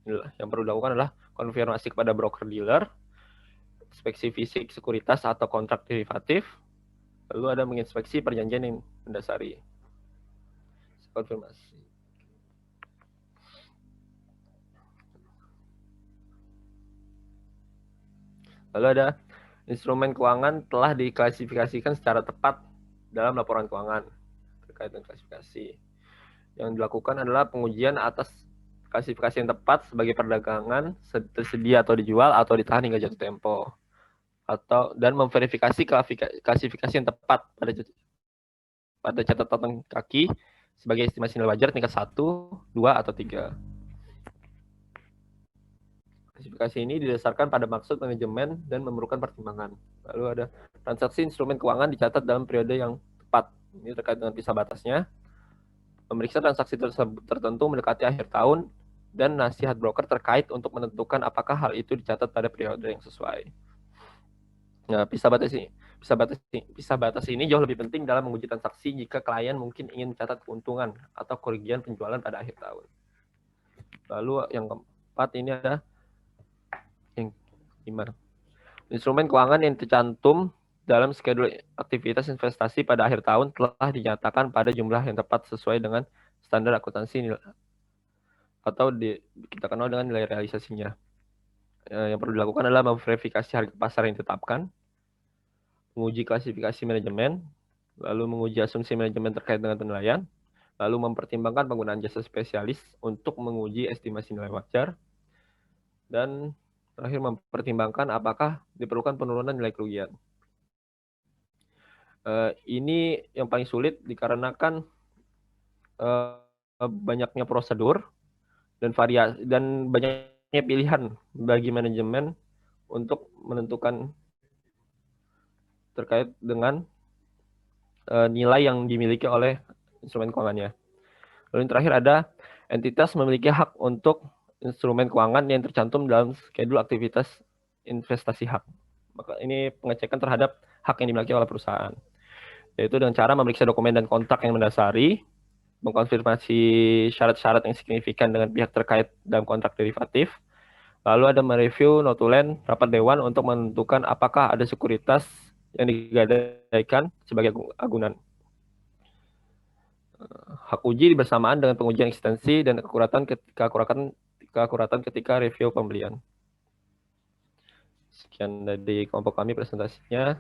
Inilah yang perlu dilakukan adalah konfirmasi kepada broker dealer, inspeksi fisik sekuritas atau kontrak derivatif, lalu ada menginspeksi perjanjian yang mendasari. Konfirmasi. Lalu ada instrumen keuangan telah diklasifikasikan secara tepat dalam laporan keuangan terkait dengan klasifikasi. Yang dilakukan adalah pengujian atas klasifikasi yang tepat sebagai perdagangan tersedia atau dijual atau ditahan hingga jatuh tempo, dan memverifikasi klasifikasi yang tepat pada catatan kaki sebagai estimasi nilai wajar tingkat 1, 2, atau 3. Klasifikasi ini didasarkan pada maksud manajemen dan memerlukan pertimbangan. Lalu ada transaksi instrumen keuangan dicatat dalam periode yang tepat. Ini terkait dengan pisah batasnya. Memeriksa transaksi tertentu mendekati akhir tahun dan nasihat broker terkait untuk menentukan apakah hal itu dicatat pada periode yang sesuai. Nah, pisah batas ini jauh lebih penting dalam menguji transaksi jika klien mungkin ingin mencatat keuntungan atau kerugian penjualan pada akhir tahun. Lalu yang keempat ini ada yang 5. Instrumen keuangan yang tercantum dalam schedule aktivitas investasi pada akhir tahun telah dinyatakan pada jumlah yang tepat sesuai dengan standar akuntansi atau kita kenal dengan nilai realisasinya. Yang perlu dilakukan adalah memverifikasi harga pasar yang ditetapkan, menguji klasifikasi manajemen, lalu menguji asumsi manajemen terkait dengan penilaian, lalu mempertimbangkan penggunaan jasa spesialis untuk menguji estimasi nilai wajar, dan terakhir mempertimbangkan apakah diperlukan penurunan nilai kerugian. Ini yang paling sulit dikarenakan banyaknya prosedur dan variasi dan banyaknya pilihan bagi manajemen untuk menentukan terkait dengan nilai yang dimiliki oleh instrumen keuangannya. Lalu yang terakhir ada entitas memiliki hak untuk instrumen keuangan yang tercantum dalam skedul aktivitas investasi hak. Maka ini pengecekan terhadap hak yang dimiliki oleh perusahaan, yaitu dengan cara memeriksa dokumen dan kontrak yang mendasari, mengkonfirmasi syarat-syarat yang signifikan dengan pihak terkait dalam kontrak derivatif, lalu ada mereview notulen rapat dewan untuk menentukan apakah ada sekuritas yang digadaikan sebagai agunan. Hak uji bersamaan dengan pengujian eksistensi dan keakuratan ketika review pembelian. Sekian dari kelompok kami presentasinya.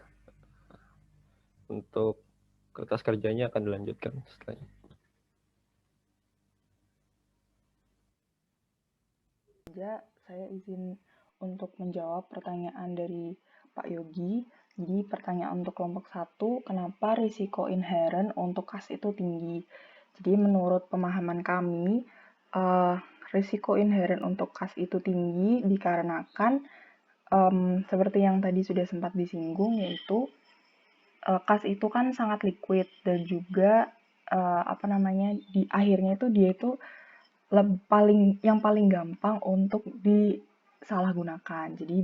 Untuk kertas kerjanya akan dilanjutkan setelahnya. Saya izin untuk menjawab pertanyaan dari Pak Yogi. Jadi pertanyaan untuk kelompok 1, kenapa risiko inherent untuk kas itu tinggi? Jadi menurut pemahaman kami, risiko inherent untuk kas itu tinggi dikarenakan seperti yang tadi sudah sempat disinggung, yaitu kas itu kan sangat liquid dan juga di akhirnya itu dia itu yang paling gampang untuk disalahgunakan. Jadi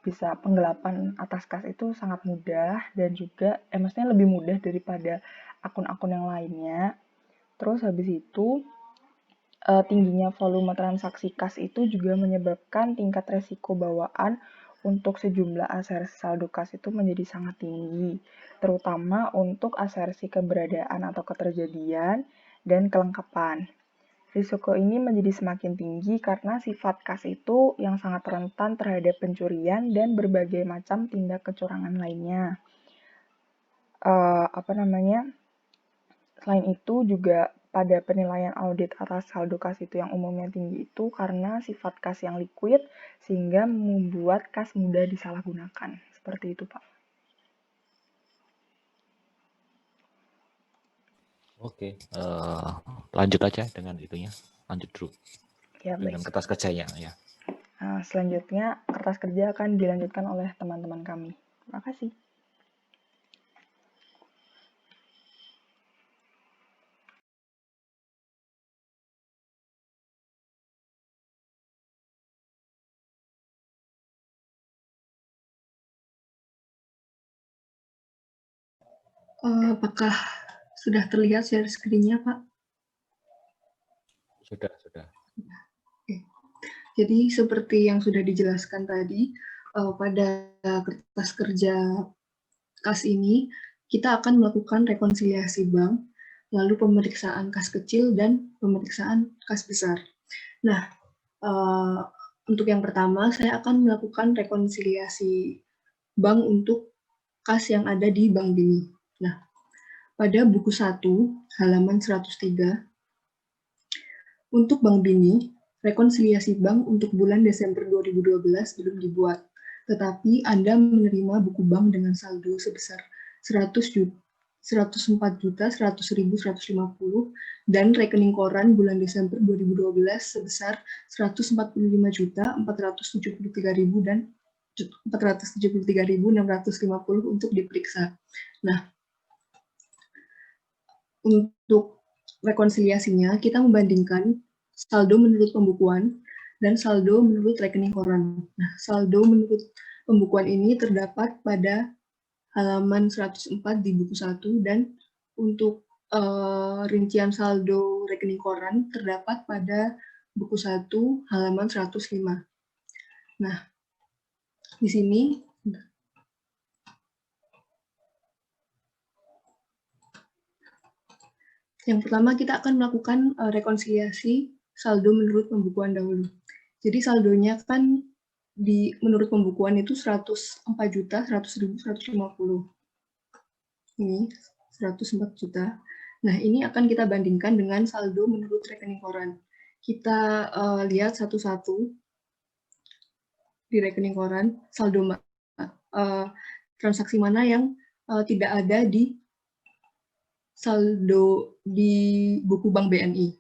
bisa penggelapan atas kas itu sangat mudah dan juga maksudnya lebih mudah daripada akun-akun yang lainnya. Terus habis itu tingginya volume transaksi kas itu juga menyebabkan tingkat resiko bawaan untuk sejumlah asersi saldo kas itu menjadi sangat tinggi, terutama untuk asersi keberadaan atau keterjadian dan kelengkapan. Risiko ini menjadi semakin tinggi karena sifat kas itu yang sangat rentan terhadap pencurian dan berbagai macam tindak kecurangan lainnya. Selain itu juga pada penilaian audit atas saldo kas itu yang umumnya tinggi itu karena sifat kas yang liquid sehingga membuat kas mudah disalahgunakan. Seperti itu, Pak. Oke, lanjut aja dengan itunya. Lanjut dulu. Ya, dengan baik. kertas kerjanya ya. Nah, selanjutnya kertas kerja akan dilanjutkan oleh teman-teman kami. Terima kasih. Apakah sudah terlihat share screen-nya, Pak? Sudah. Oke. Jadi seperti yang sudah dijelaskan tadi, pada kertas kerja kas ini, kita akan melakukan rekonsiliasi bank, lalu pemeriksaan kas kecil, dan pemeriksaan kas besar. Nah, untuk yang pertama, saya akan melakukan rekonsiliasi bank untuk kas yang ada di Bank Bini. Nah, pada buku 1, halaman 103, untuk Bank Bini, rekonsiliasi bank untuk bulan Desember 2012 belum dibuat, tetapi Anda menerima buku bank dengan saldo sebesar 104.100.150 dan rekening koran bulan Desember 2012 sebesar 145.473.000 dan 473.650 untuk diperiksa. Nah, untuk rekonsiliasinya, kita membandingkan saldo menurut pembukuan dan saldo menurut rekening koran. Nah, saldo menurut pembukuan ini terdapat pada halaman 104 di buku 1, dan untuk rincian saldo rekening koran terdapat pada buku 1, halaman 105. Nah, di sini yang pertama kita akan melakukan rekonsiliasi saldo menurut pembukuan dahulu. Jadi saldonya kan menurut pembukuan itu 104.100.150. Ini 104 juta. Nah, ini akan kita bandingkan dengan saldo menurut rekening koran. Kita lihat satu-satu di rekening koran, saldo transaksi mana yang tidak ada di saldo di buku bank BNI,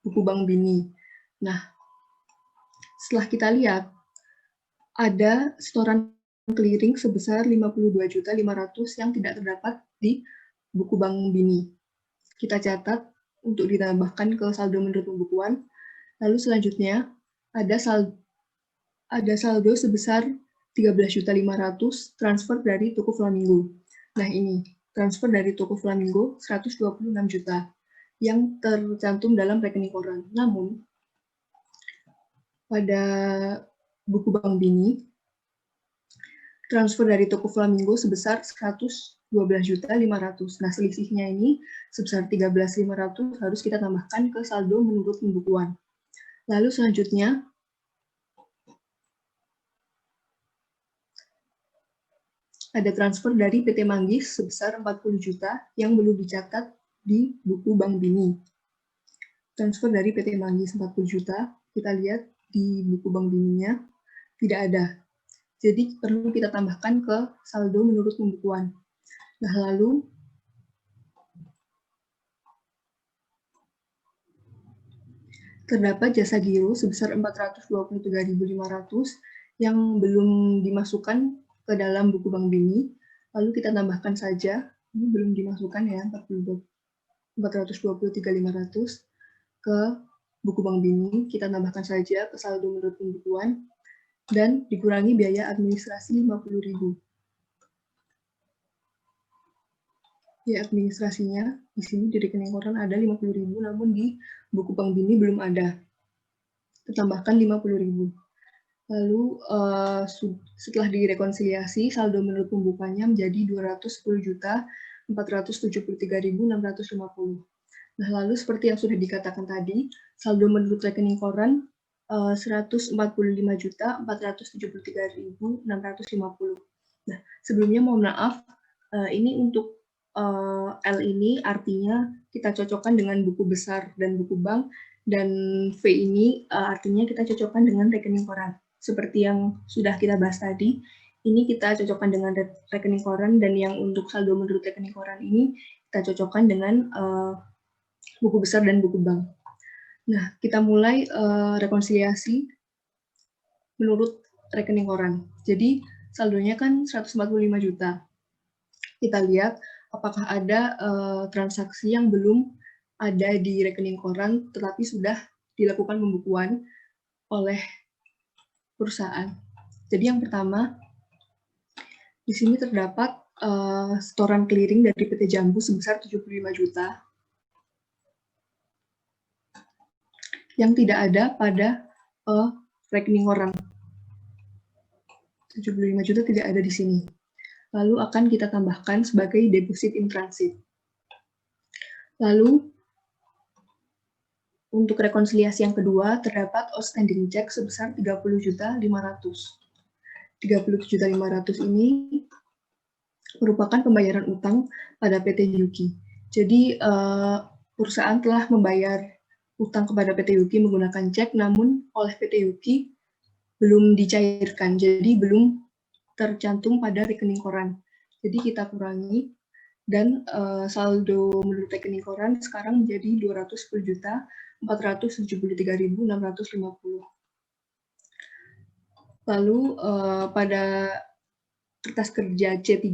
buku bank BNI. Nah, setelah kita lihat, ada setoran clearing sebesar 52.500.000 yang tidak terdapat di buku bank BNI. Kita catat untuk ditambahkan ke saldo menurut pembukuan. Lalu selanjutnya ada saldo sebesar 13.500.000 transfer dari toko Flamingo. Nah, ini transfer dari toko Flamingo 126 juta yang tercantum dalam rekening koran. Namun pada buku bank BNI transfer dari toko Flamingo sebesar 112.500.000. Nah, selisihnya ini sebesar 13.500 harus kita tambahkan ke saldo menurut pembukuan. Lalu selanjutnya ada transfer dari PT Manggis sebesar 40 juta yang belum dicatat di buku Bank BNI. Transfer dari PT Manggis 40 juta, kita lihat di buku Bank BNI-nya tidak ada. Jadi perlu kita tambahkan ke saldo menurut pembukuan. Nah, lalu terdapat jasa giro sebesar 423.500 yang belum dimasukkan ke dalam buku bank BNI, lalu kita tambahkan saja, ini belum dimasukkan ya, 423.500 ke buku bank BNI, kita tambahkan saja ke saldo menurut pembukuan, dan dikurangi biaya administrasi 50.000. Biaya administrasinya, di sini di rekening koran ada 50.000, namun di buku bank BNI belum ada. Kita tambahkan 50.000. Lalu setelah direkonsiliasi, saldo menurut pembukuannya menjadi 210.473.650. Nah, lalu seperti yang sudah dikatakan tadi, saldo menurut rekening koran 145.473.650. Nah, sebelumnya mohon maaf, ini untuk L ini artinya kita cocokkan dengan buku besar dan buku bank, dan V ini artinya kita cocokkan dengan rekening koran. Seperti yang sudah kita bahas tadi, ini kita cocokkan dengan rekening koran, dan yang untuk saldo menurut rekening koran ini kita cocokkan dengan buku besar dan buku bank. Nah, kita mulai rekonsiliasi menurut rekening koran. Jadi saldonya kan 145 juta. Kita lihat apakah ada transaksi yang belum ada di rekening koran, tetapi sudah dilakukan pembukuan oleh perusahaan. Jadi yang pertama, di sini terdapat setoran clearing dari PT Jambu sebesar 75 juta yang tidak ada pada rekening koran. 75 juta tidak ada di sini. Lalu akan kita tambahkan sebagai deposit in transit. Lalu untuk rekonsiliasi yang kedua, terdapat outstanding check sebesar 30.500. 30.500 ini merupakan pembayaran utang pada PT Yuki. Jadi perusahaan telah membayar utang kepada PT Yuki menggunakan cek, namun oleh PT Yuki belum dicairkan, jadi belum tercantum pada rekening koran. Jadi kita kurangi, dan saldo menurut rekening koran sekarang menjadi 210.473.650. Lalu pada kertas kerja C3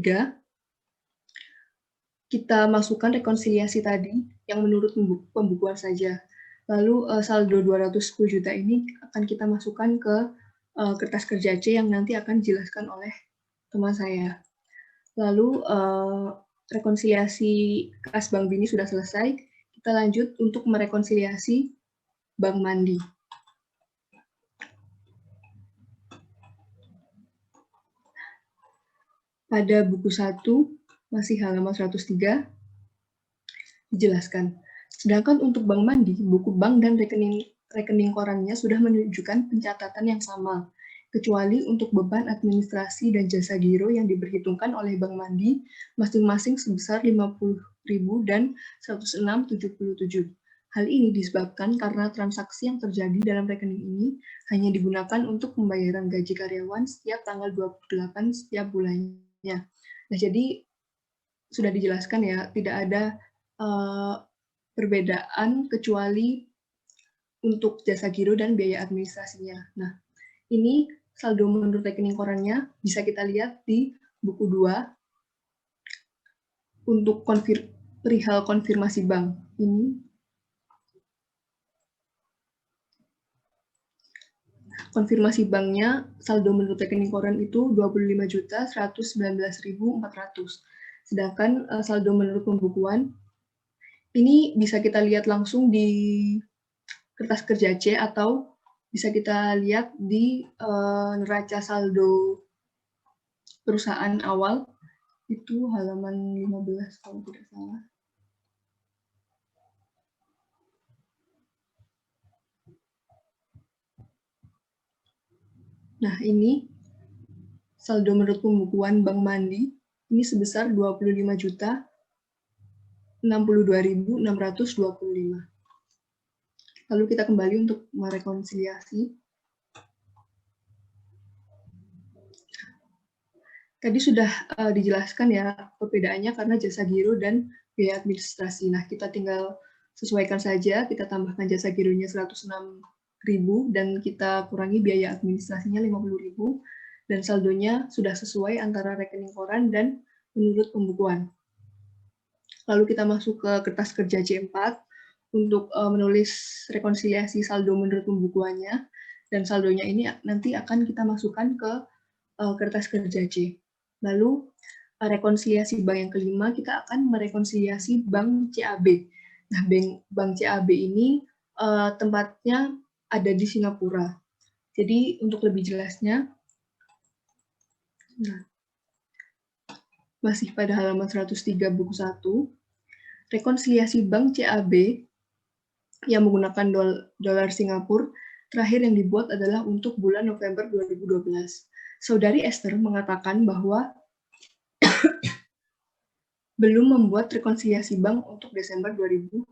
kita masukkan rekonsiliasi tadi yang menurut pembukuan saja. Lalu saldo 210 juta ini akan kita masukkan ke kertas kerja C yang nanti akan dijelaskan oleh teman saya. Lalu rekonsiliasi kas Bank BNI sudah selesai. Kita lanjut untuk merekonsiliasi Bank Mandi. Pada buku 1, masih halaman 103, dijelaskan. Sedangkan untuk Bank Mandi, buku bank dan rekening korannya sudah menunjukkan pencatatan yang sama, kecuali untuk beban administrasi dan jasa giro yang diperhitungkan oleh Bank Mandi masing-masing sebesar 50.000 dan 106.77. Hal ini disebabkan karena transaksi yang terjadi dalam rekening ini hanya digunakan untuk pembayaran gaji karyawan setiap tanggal 28 setiap bulannya. Nah, jadi sudah dijelaskan ya, tidak ada perbedaan kecuali untuk jasa giro dan biaya administrasinya. Nah, ini saldo menurut rekening korannya bisa kita lihat di buku 2 untuk perihal konfirmasi bank. Ini konfirmasi banknya saldo menurut rekening koran itu 25.119.400. Sedangkan saldo menurut pembukuan ini bisa kita lihat langsung di kertas kerja C atau bisa kita lihat di neraca saldo perusahaan awal, itu halaman 15 kalau tidak salah. Nah, ini saldo menurut pembukuan Bank Mandi ini sebesar 25.062.625. Lalu kita kembali untuk merekonsiliasi. Tadi sudah dijelaskan ya perbedaannya karena jasa giro dan biaya administrasi. Nah, kita tinggal sesuaikan saja, kita tambahkan jasa gironya 106.000 dan kita kurangi biaya administrasinya 50.000 dan saldonya sudah sesuai antara rekening koran dan menurut pembukuan. Lalu kita masuk ke kertas kerja C4 untuk menulis rekonsiliasi saldo menurut pembukuannya, dan saldonya ini nanti akan kita masukkan ke kertas kerja C. Lalu rekonsiliasi bank yang kelima, kita akan merekonsiliasi bank CAB. Nah, bank CAB ini tempatnya ada di Singapura. Jadi untuk lebih jelasnya, masih pada halaman 103 buku 1, rekonsiliasi bank CAB yang menggunakan dolar Singapura terakhir yang dibuat adalah untuk bulan November 2012. Saudari Esther mengatakan bahwa belum membuat rekonsiliasi bank untuk Desember 2012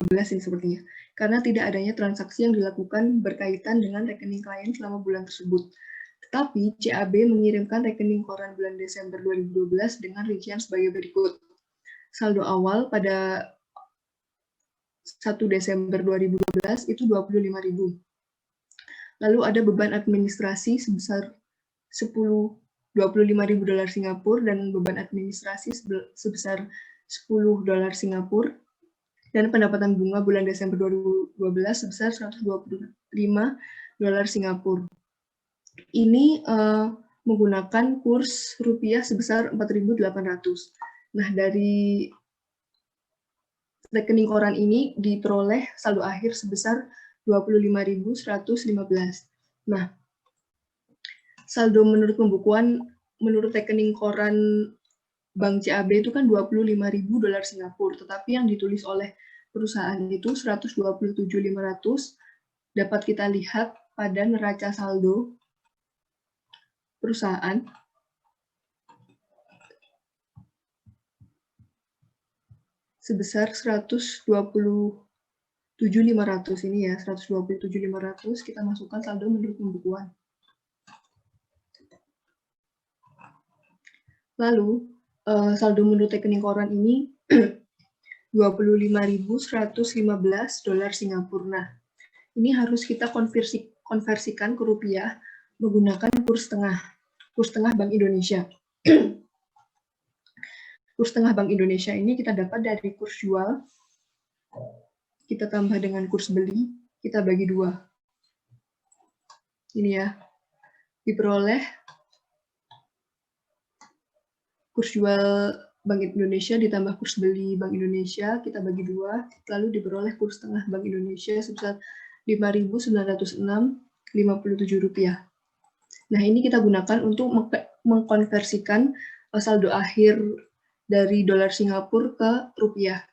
ini sepertinya, karena tidak adanya transaksi yang dilakukan berkaitan dengan rekening klien selama bulan tersebut. Tetapi CAB mengirimkan rekening koran bulan Desember 2012 dengan rincian sebagai berikut. Saldo awal pada 1 Desember 2012 itu 25.000. Lalu ada beban administrasi sebesar 25.000 dolar Singapura dan beban administrasi sebesar 10 dolar Singapura, dan pendapatan bunga bulan Desember 2012 sebesar 125 dolar Singapura. Ini menggunakan kurs rupiah sebesar 4.800. Nah, dari rekening koran ini diperoleh saldo akhir sebesar 25.115. Nah, saldo menurut pembukuan menurut rekening koran Bank CAB itu kan 25.000 dolar Singapura, tetapi yang ditulis oleh perusahaan itu 127.500 dapat kita lihat pada neraca saldo perusahaan. Sebesar 127.500 ini ya, 127.500 kita masukkan saldo menurut pembukuan. Lalu saldo menurut rekening koran ini 25.115 dolar Singapura. Nah, ini harus kita konversikan ke rupiah menggunakan kurs tengah Bank Indonesia. Kurs tengah Bank Indonesia ini kita dapat dari kurs jual, kita tambah dengan kurs beli, kita bagi 2. Ini ya, diperoleh kurs jual Bank Indonesia ditambah kurs beli Bank Indonesia, kita bagi 2, lalu diperoleh kurs tengah Bank Indonesia sebesar 5.906,57 rupiah. Nah, ini kita gunakan untuk mengkonversikan saldo akhir dari dolar Singapura ke rupiah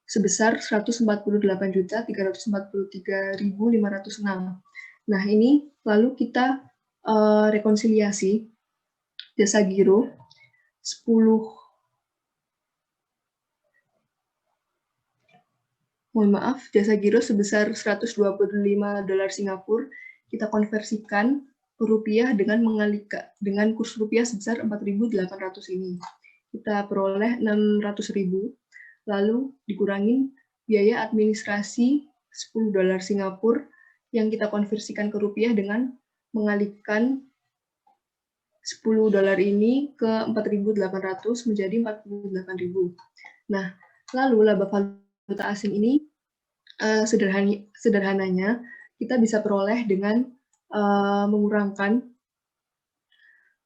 sebesar 148.343.506. Nah, ini lalu kita rekonsiliasi jasa giro 10. Jasa giro sebesar 125 dolar Singapura kita konversikan ke rupiah dengan kurs rupiah sebesar 4.800 ini. kita peroleh 600.000, lalu dikurangin biaya administrasi $10 Singapura yang kita konversikan ke rupiah dengan mengalihkan $10 ini ke 4.800 menjadi 48.000. Nah, lalu laba valuta asing ini sederhananya kita bisa peroleh dengan mengurangkan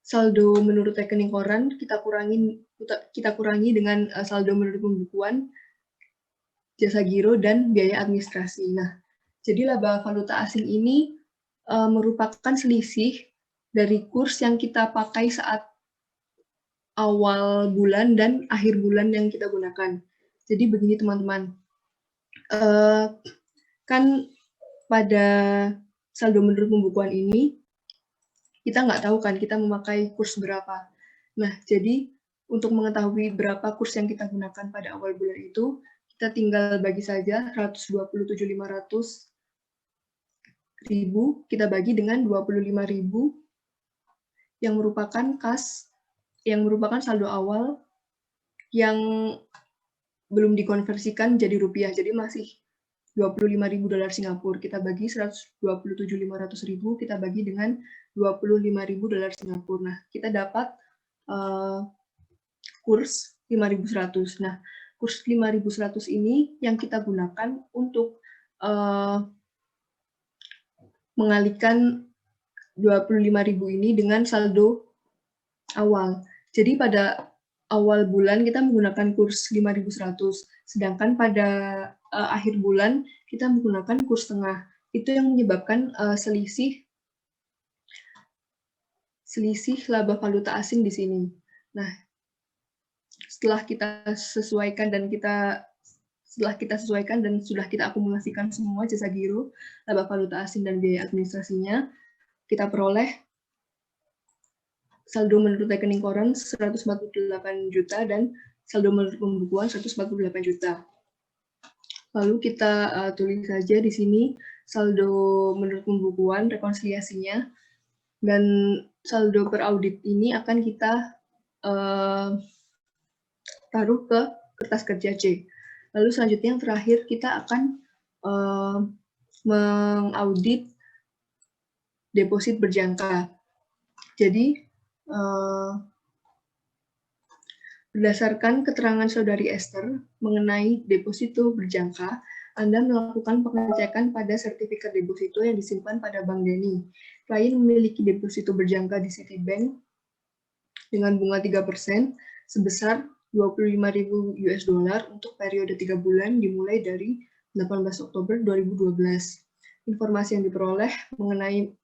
saldo menurut rekening koran, kita kurangi dengan saldo menurut pembukuan, jasa giro, dan biaya administrasi. Nah, jadi laba valuta asing ini merupakan selisih dari kurs yang kita pakai saat awal bulan dan akhir bulan yang kita gunakan. Jadi begini teman-teman, kan pada saldo menurut pembukuan ini, kita nggak tahu kan kita memakai kurs berapa. Nah, jadi untuk mengetahui berapa kurs yang kita gunakan pada awal bulan itu, kita tinggal bagi saja 127.500.000 kita bagi dengan 25.000 yang merupakan saldo awal yang belum dikonversikan jadi rupiah. Jadi masih $25.000 Singapura. Kita bagi 127.500.000 kita bagi dengan $25.000 Singapura. Nah, kita dapat kurs 5.100. Nah, kurs 5.100 ini yang kita gunakan untuk mengalihkan 25.000 ini dengan saldo awal. Jadi pada awal bulan kita menggunakan kurs 5.100, sedangkan pada akhir bulan kita menggunakan kurs tengah. Itu yang menyebabkan selisih laba valuta asing di sini. Nah, setelah kita sesuaikan dan sudah kita akumulasikan semua jasa giro, laba valuta asing dan biaya administrasinya, kita peroleh saldo menurut rekening koran 148 juta dan saldo menurut pembukuan 148 juta. Lalu kita tulis saja di sini saldo menurut pembukuan rekonsiliasinya, dan saldo per audit ini akan kita taruh ke kertas kerja C. Lalu selanjutnya yang terakhir kita akan mengaudit deposit berjangka. Jadi berdasarkan keterangan Saudari Esther mengenai deposito berjangka, Anda melakukan pengecekan pada sertifikat deposito yang disimpan pada Bank Deni. Klien memiliki deposito berjangka di Citibank dengan bunga 3% sebesar $25.000 untuk periode 3 bulan dimulai dari 18 Oktober 2012. Informasi yang diperoleh mengenai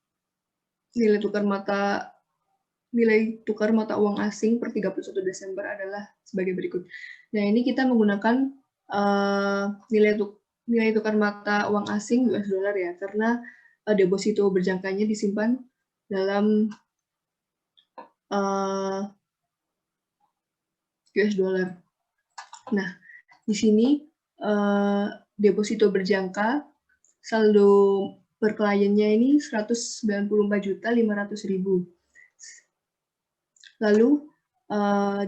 nilai tukar mata uang asing per 31 Desember adalah sebagai berikut. Nah, ini kita menggunakan nilai tukar mata uang asing US dollar ya, karena deposito berjangkanya disimpan dalam US dollar. Nah, di sini deposito berjangka saldo per kliennya ini 194.500.000. Lalu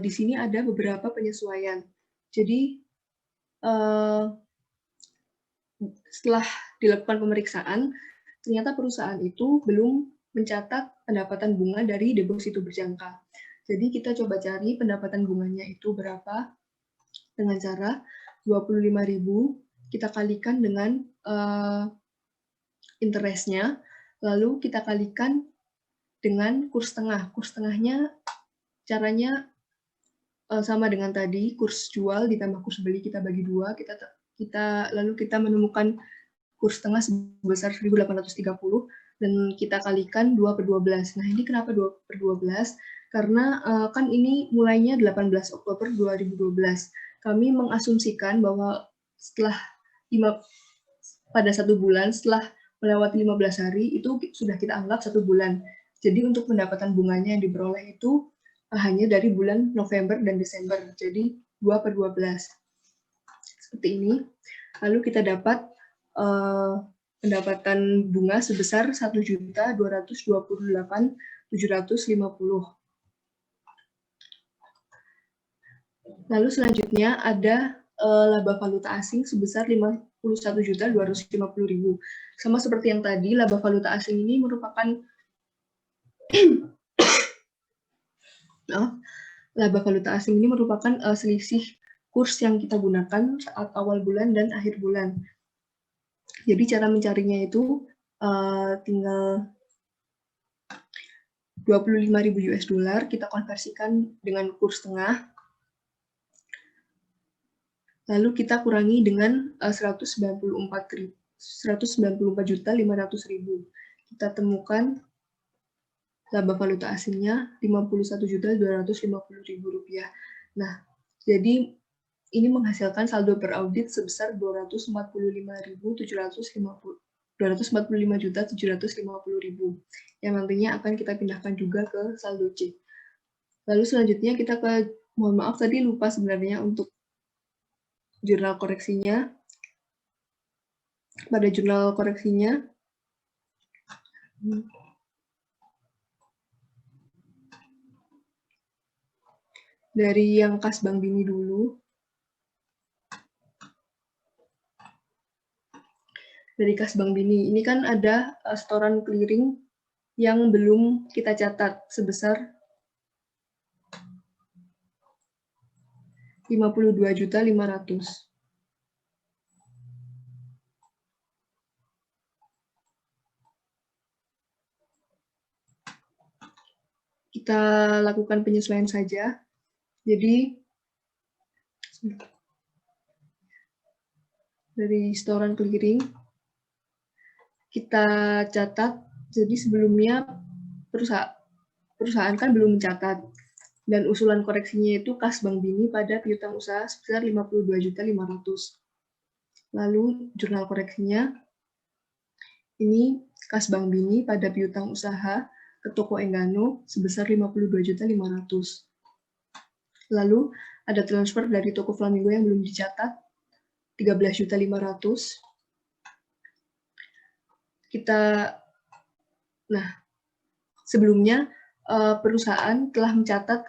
di sini ada beberapa penyesuaian. Jadi setelah dilakukan pemeriksaan, ternyata perusahaan itu belum mencatat pendapatan bunga dari deposito berjangka. Jadi kita coba cari pendapatan bunganya itu berapa dengan cara 25.000 kita kalikan dengan interestnya, lalu kita kalikan dengan kurs tengah. Kurs tengahnya caranya sama dengan tadi, kurs jual ditambah kurs beli kita bagi 2, lalu kita menemukan kurs tengah sebesar 1.830 dan kita kalikan 2/12. Nah, ini kenapa 2/12? Karena kan ini mulainya 18 Oktober 2012. Kami mengasumsikan bahwa pada 1 bulan, setelah melewati 15 hari, itu sudah kita anggap 1 bulan. Jadi untuk pendapatan bunganya yang diperoleh itu hanya dari bulan November dan Desember. Jadi 2/12. Seperti ini. Lalu kita dapat pendapatan bunga sebesar 1.228.750. Lalu selanjutnya ada laba valuta asing sebesar 51.250.000. Sama seperti yang tadi, laba valuta asing ini merupakan laba valuta asing ini merupakan selisih kurs yang kita gunakan saat awal bulan dan akhir bulan. Jadi cara mencarinya itu tinggal 25.000 US dollar kita konversikan dengan kurs tengah. Lalu kita kurangi dengan 194.500.000. Kita temukan laba valuta asingnya Rp51.250.000. Nah, jadi ini menghasilkan saldo per audit sebesar 245.750.000 yang nantinya akan kita pindahkan juga ke saldo C. Lalu selanjutnya kita ke, mohon maaf tadi lupa sebenarnya untuk jurnal koreksinya. Pada jurnal koreksinya, dari yang kas Bank Bini dulu. Dari kas Bank Bini, ini kan ada setoran clearing yang belum kita catat sebesar 52.500.000. Kita lakukan penyesuaian saja. Jadi dari setoran clearing kita catat. Jadi sebelumnya perusahaan kan belum mencatat. Dan usulan koreksinya itu kas Bank Bini pada piutang usaha sebesar 52.500.000. Lalu jurnal koreksinya, ini kas Bank Bini pada piutang usaha ke toko Enggano sebesar 52.500.000. Lalu ada transfer dari toko Flamingo yang belum dicatat 13.500.000. Sebelumnya perusahaan telah mencatat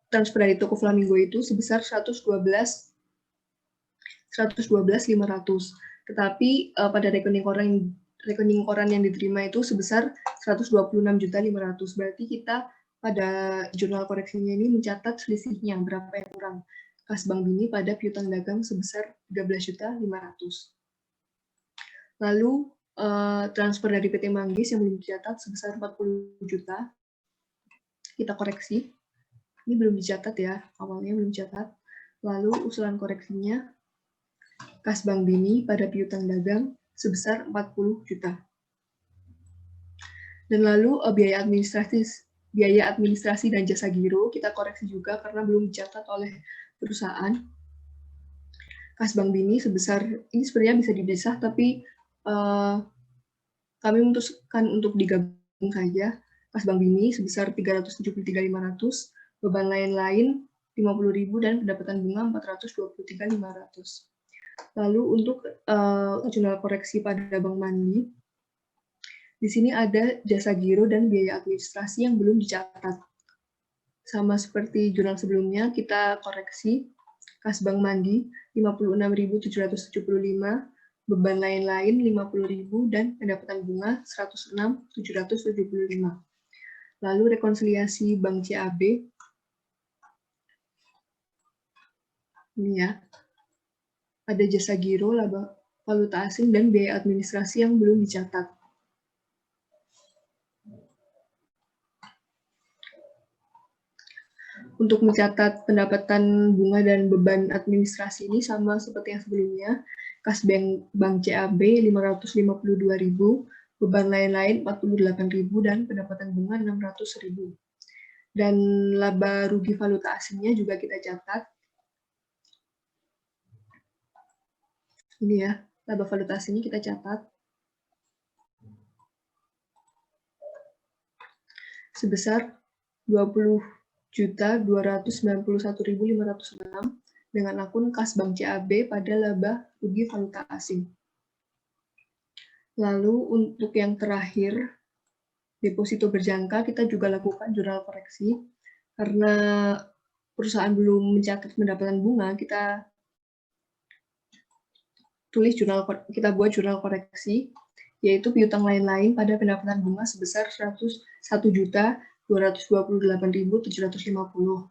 transfer dari toko Flamingo itu sebesar 112.500. Tetapi pada rekening koran yang diterima itu sebesar 126.500.000. Berarti kita pada jurnal koreksinya ini mencatat selisihnya berapa yang kurang. Kas Bank Bini pada piutang dagang sebesar 13.500.000. Lalu transfer dari PT Manggis yang belum dicatat sebesar 40 juta. Kita koreksi. Ini belum dicatat ya, awalnya belum dicatat. Lalu usulan koreksinya, kas Bank Bini pada piutang dagang sebesar 40 juta. Dan lalu biaya administrasi dan jasa giro kita koreksi juga karena belum dicatat oleh perusahaan. Kas Bank Bini sebesar, ini sebenarnya bisa dipisah, tapi kami memutuskan untuk digabung saja. Kas Bank Bini sebesar 373.500, beban lain-lain 50.000 dan pendapatan bunga 423.500. Lalu untuk jurnal koreksi pada Bank Mandi, di sini ada jasa giro dan biaya administrasi yang belum dicatat. Sama seperti jurnal sebelumnya, kita koreksi kas Bank Mandi 56.775, beban lain-lain 50.000 dan pendapatan bunga 106.775. Lalu rekonsiliasi Bank CAB, ini ya, ada jasa giro, laba valuta asing dan biaya administrasi yang belum dicatat. Untuk mencatat pendapatan bunga dan beban administrasi ini sama seperti yang sebelumnya. Kas Bank CAB 552.000, beban lain-lain 48.000 dan pendapatan bunga 600.000. Dan laba rugi valuta asingnya juga kita catat. Ini ya, laba valuta asingnya kita catat sebesar 20.291.506 dengan akun kas Bank CAB pada laba rugi valuta asing. Lalu untuk yang terakhir, deposito berjangka, kita juga lakukan jurnal koreksi. Karena perusahaan belum mencatat pendapatan bunga, kita buat jurnal koreksi, yaitu piutang lain-lain pada pendapatan bunga sebesar 101.228.750.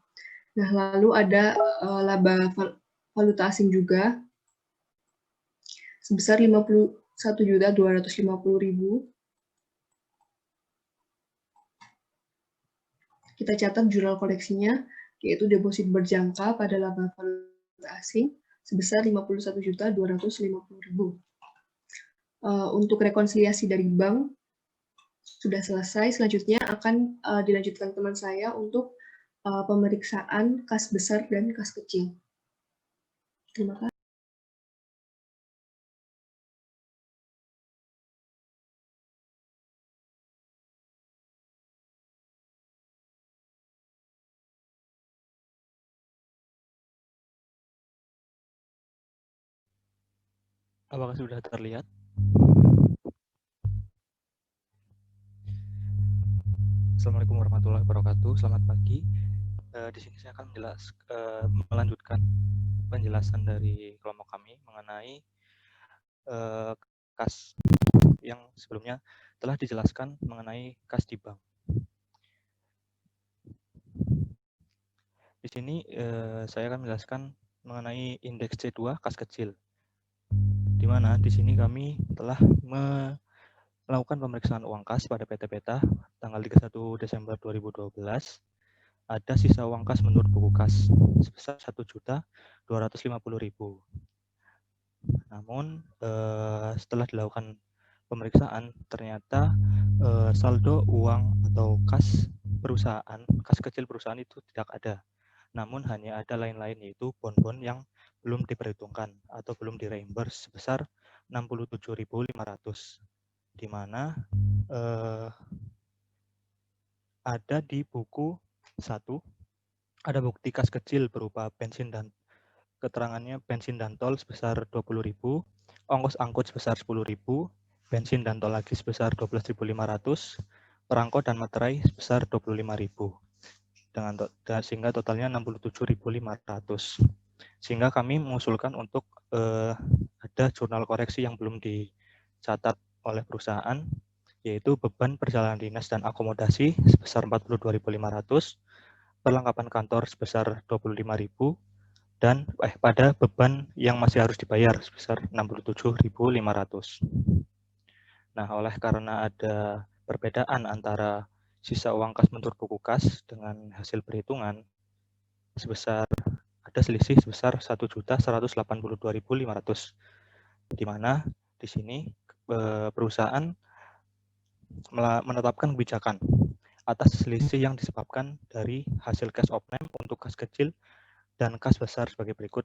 Nah, lalu ada laba valuta asing juga sebesar 51.250.000. Kita catat jurnal koleksinya, yaitu deposit berjangka pada laba valuta asing sebesar 51.250.000. Untuk rekonsiliasi dari bank sudah selesai. Selanjutnya akan dilanjutkan teman saya untuk pemeriksaan kas besar dan kas kecil. Terima kasih. Apakah sudah terlihat? Assalamualaikum warahmatullahi wabarakatuh. Selamat pagi. Di sini saya akan melanjutkan penjelasan dari kelompok kami mengenai kas yang sebelumnya telah dijelaskan mengenai kas di bank. Di sini saya akan menjelaskan mengenai indeks C2 kas kecil, di mana di sini kami telah melakukan pemeriksaan uang kas pada PT Peta tanggal 31 Desember 2012. Ada sisa uang kas menurut buku kas sebesar 1.250.000. Namun setelah dilakukan pemeriksaan ternyata saldo uang atau kas perusahaan, kas kecil perusahaan itu tidak ada. Namun hanya ada lain-lain, yaitu bon-bon yang belum diperhitungkan atau belum direimburse sebesar 67.500, di mana ada di buku 1 ada bukti kas kecil berupa bensin dan keterangannya bensin dan tol sebesar 20.000, ongkos angkut sebesar 10.000, bensin dan tol lagi sebesar 12.500, perangko dan materai sebesar 25.000. Sehingga totalnya 67.500. Sehingga kami mengusulkan untuk ada jurnal koreksi yang belum dicatat oleh perusahaan, yaitu beban perjalanan dinas dan akomodasi sebesar 42.500, perlengkapan kantor sebesar 25.000, dan pada beban yang masih harus dibayar sebesar 67.500. Nah, oleh karena ada perbedaan antara sisa uang kas menurut buku kas dengan hasil perhitungan sebesar ada selisih sebesar 1.182.500, di mana di sini perusahaan menetapkan kebijakan atas selisih yang disebabkan dari hasil cash opname untuk kas kecil dan kas besar sebagai berikut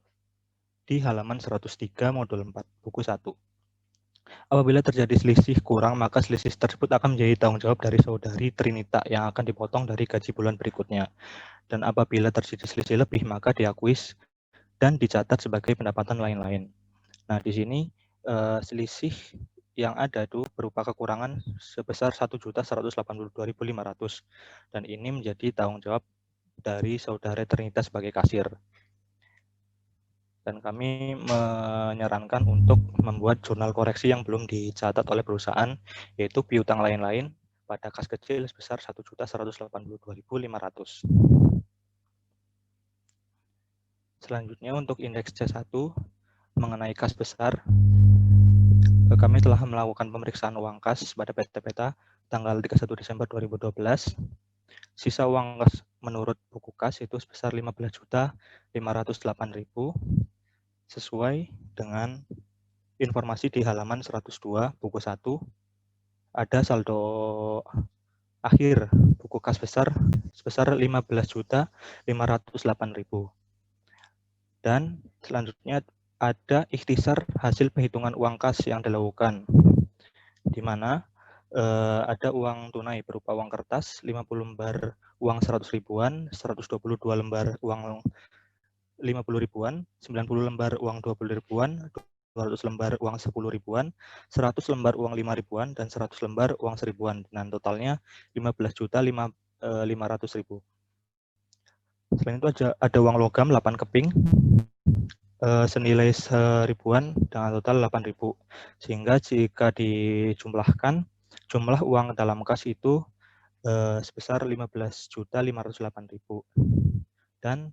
di halaman 103 modul 4 buku 1. Apabila terjadi selisih kurang, maka selisih tersebut akan menjadi tanggung jawab dari saudari Trinita yang akan dipotong dari gaji bulan berikutnya. Dan apabila terjadi selisih lebih, maka diakuis dan dicatat sebagai pendapatan lain-lain. Nah, di sini selisih yang ada itu berupa kekurangan sebesar 1.182.500, dan ini menjadi tanggung jawab dari saudara Trinita sebagai kasir. Dan kami menyarankan untuk membuat jurnal koreksi yang belum dicatat oleh perusahaan, yaitu piutang lain-lain pada kas kecil sebesar 1.182.500. Selanjutnya untuk indeks C1 mengenai kas besar, kami telah melakukan pemeriksaan uang kas pada PT Peta tanggal 31 Desember 2012. Sisa uang kas menurut buku kas itu sebesar 15.508.000, sesuai dengan informasi di halaman 102 buku 1. Ada saldo akhir buku kas besar sebesar 15.508.000. Dan selanjutnya ada ikhtisar hasil perhitungan uang kas yang dilakukan, di mana ada uang tunai berupa uang kertas 50 lembar uang 100 ribuan, 122 lembar uang 50 ribuan, 90 lembar uang 20 ribuan, 200 lembar uang 10 ribuan, 100 lembar uang 5 ribuan, dan 100 lembar uang 1.000-an. Dan totalnya 15.500.000. Selain itu ada uang logam 8 keping senilai 1.000-an dengan total 8.000. Sehingga jika dijumlahkan, jumlah uang dalam kas itu sebesar 15.508.000 dan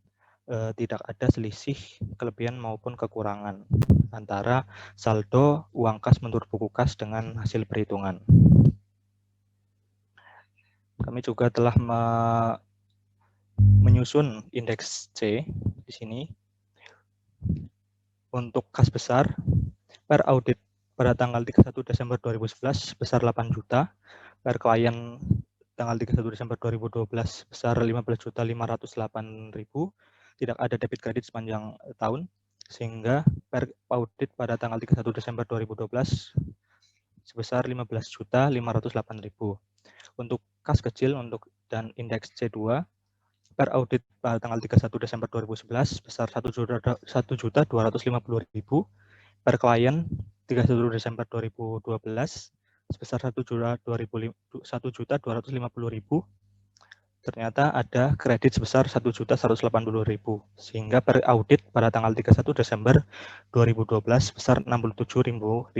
tidak ada selisih kelebihan maupun kekurangan antara saldo uang kas menurut buku kas dengan hasil perhitungan. Kami juga telah menyusun indeks C di sini. Untuk kas besar, per audit pada tanggal 31 Desember 2011 besar 8 juta, per klien tanggal 31 Desember 2012 besar 15.508.000, tidak ada debit kredit sepanjang tahun, sehingga per audit pada tanggal 31 Desember 2012 sebesar 15.508.000. Untuk kas kecil dan indeks C2, per audit pada tanggal 31 Desember 2011 sebesar 1.250.000 per klien 31 Desember 2012 sebesar 1.250.000. Ternyata ada kredit sebesar 1.180.000 sehingga per audit pada tanggal 31 Desember 2012 sebesar 67.500.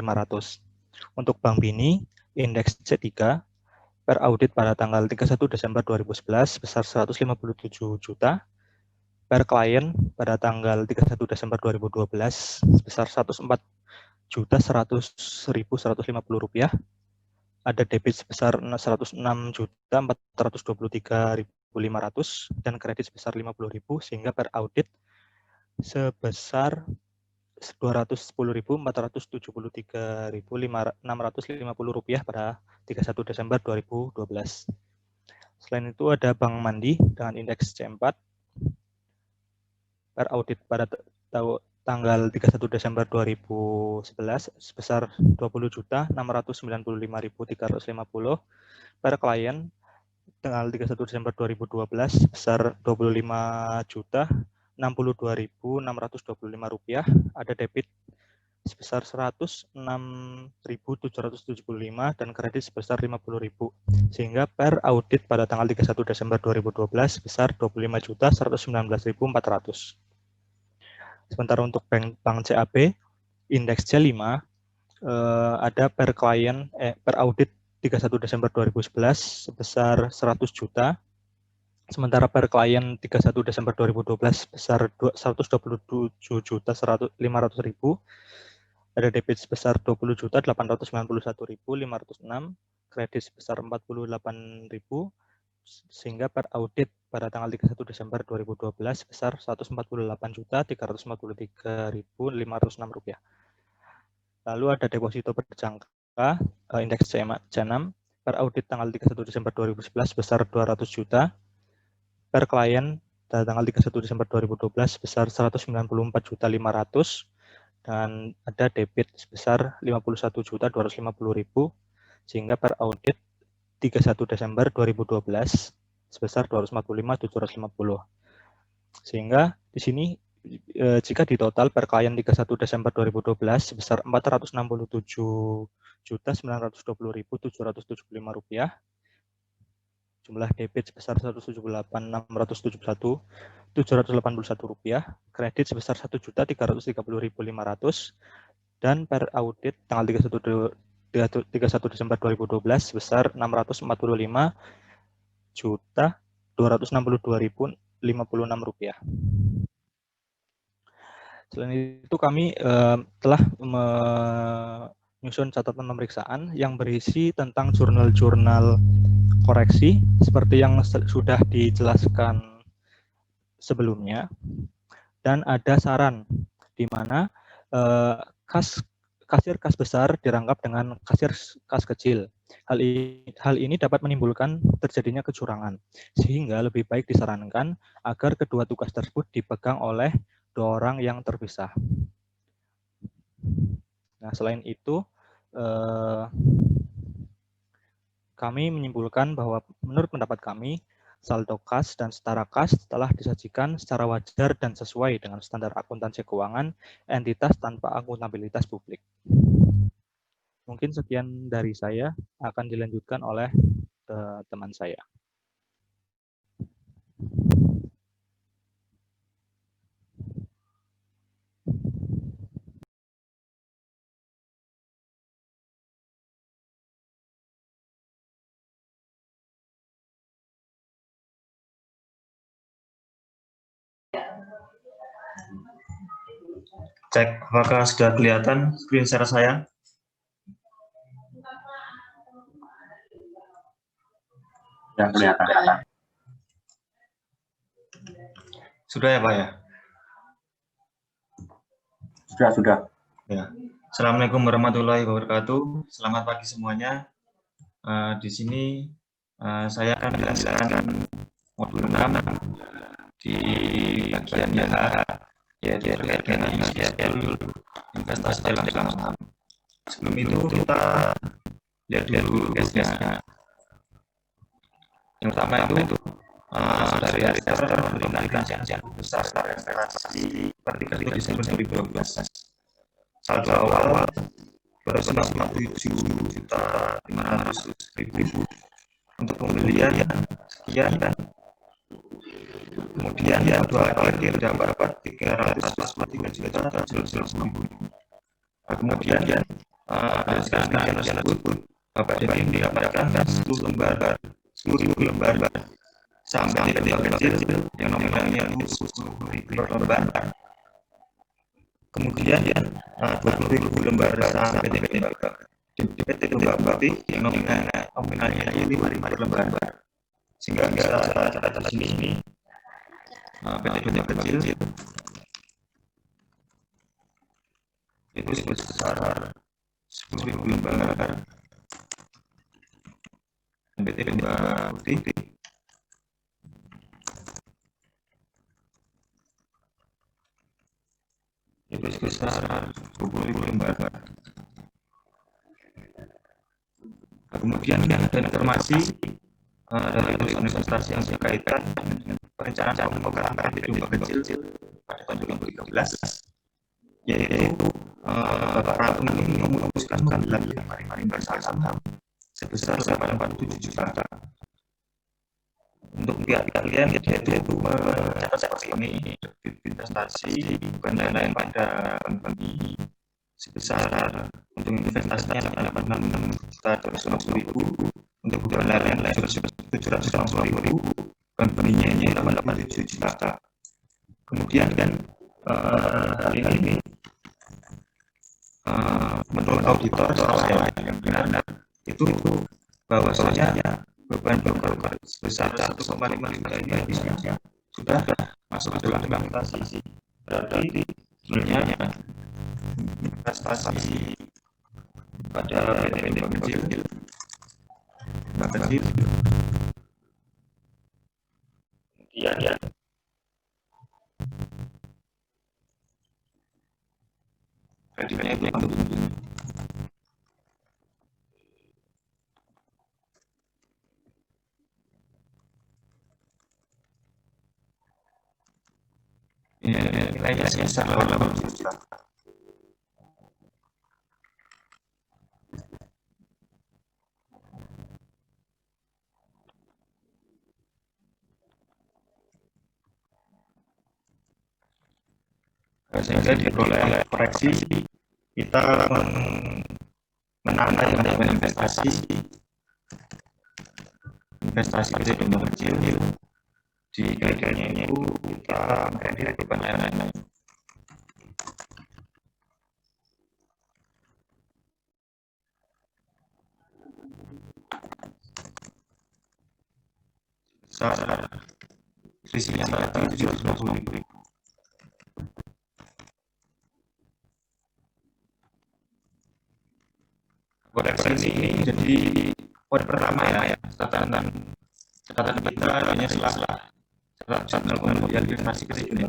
Untuk Bank Bini indeks C3 per audit pada tanggal 31 Desember 2011 sebesar 157 juta, per klien pada tanggal 31 Desember 2012 sebesar 104.100.150 rupiah, ada debit sebesar 106.423.500 dan kredit sebesar 50.000 sehingga per audit sebesar 210.473.650 rupiah pada 31 Desember 2012. Selain itu ada Bank Mandi dengan indeks C4 per audit pada tanggal 31 Desember 2011 sebesar 20.695.350 per klien, tanggal 31 Desember 2012 sebesar 25.062.625 rupiah, ada debit sebesar 106.775 dan kredit sebesar 50.000 sehingga per audit pada tanggal 31 Desember 2012 sebesar 25.119.400. Sementara untuk bank CAB indeks C5 ada per klien per audit 31 Desember 2011 sebesar 100 juta. Sementara per klien 31 Desember 2012 sebesar 127.500.000. Ada debit sebesar 20.891.506, kredit sebesar 48.000, sehingga per audit pada tanggal 31 Desember 2012 sebesar 148.353.506 rupiah. Lalu ada deposito berjangka indeks C6 per audit tanggal 31 Desember 2011 sebesar 200 juta, per klien pada tanggal 31 Desember 2012 sebesar 194.500 dan ada debit sebesar 51.250.000 sehingga per audit 31 Desember 2012 sebesar 245.750. Sehingga di sini jika di total per klien 31 Desember 2012 sebesar 467.920.775 rupiah, jumlah debit sebesar 178.671.781 rupiah, kredit sebesar 1.330.500 dan per audit tanggal 31 Desember 2012 sebesar 645.262.056 rupiah. Selain itu kami telah menyusun catatan pemeriksaan yang berisi tentang jurnal-jurnal koreksi seperti yang sudah dijelaskan sebelumnya, dan ada saran di mana kasir kas besar dirangkap dengan kasir kas kecil. Hal ini dapat menimbulkan terjadinya kecurangan, sehingga lebih baik disarankan agar kedua tugas tersebut dipegang oleh dua orang yang terpisah. Nah, selain itu, kami menyimpulkan bahwa menurut pendapat kami, saldo kas dan setara kas telah disajikan secara wajar dan sesuai dengan standar akuntansi keuangan entitas tanpa akuntabilitas publik. Mungkin sekian dari saya, akan dilanjutkan oleh teman saya. Cek apakah sudah kelihatan screen share saya? Sudah kelihatan. Sudah ya Pak ya? Sudah. Ya. Assalamualaikum warahmatullahi wabarakatuh. Selamat pagi semuanya. Di sini saya akan menjelaskan modul 6 di bagian yang yaitu terkait dengan investasi dalam saham. Sebelum itu kita lihat dulu case-nya. Yang pertama itu dari Esther memberikan janji besar investasi per 31 Desember 2012. Saldo awal 247.500.000 untuk pembelian sekian, kemudian modal akhir dapat 343.700.000. Kemudian berdasarkan tersebut Bapak Devi mendapatkan 10.000 lembar saham PT kecil yang nominalnya 10.000 per lembar. Kemudian 20.000 lembar saham PT Mbak Bakti yang nominalnya 5.000 per lembar. Sehingga bisa catat di sini PT kecil itu sebesar 10.000 lembar. PT Mbak Bakti itu sebesar 20.000 lembar. Kemudian ada informasi dari perusahaan investasi yang berkaitan dengan perencanaan pembukaan PT Mbak Kecil pada tahun 2013, yaitu Bapak Prabu ini memutuskan mengambil lembar saham sebesar 847 juta. Untuk pihak kalian yaitu mencatat seperti ini, investasi bukan lain pada company sebesar untuk investasinya 86.250.000, untuk bukan lain 750.000, company-nya 887 juta. Kemudian hal ini menurut auditor saya yang benar itu bahwasanya beban broker sebesar 1,5 juta ini sudah masuk dalam investasi. Berarti sebenarnya investasi pada PT Mbak Kecil kreditnya itu untuk nilainya sebesar 8 juta. Sehingga diperoleh koreksi kita menambah yang investasi PT Mbak Kecil di kaitannya itu kita menjadi beban lain-lain. Besar selisihnya 750.000. Koreksi ini jadi poin pertama ya, catatan kita hanya setelah melakukan modal investasi kecil. Ini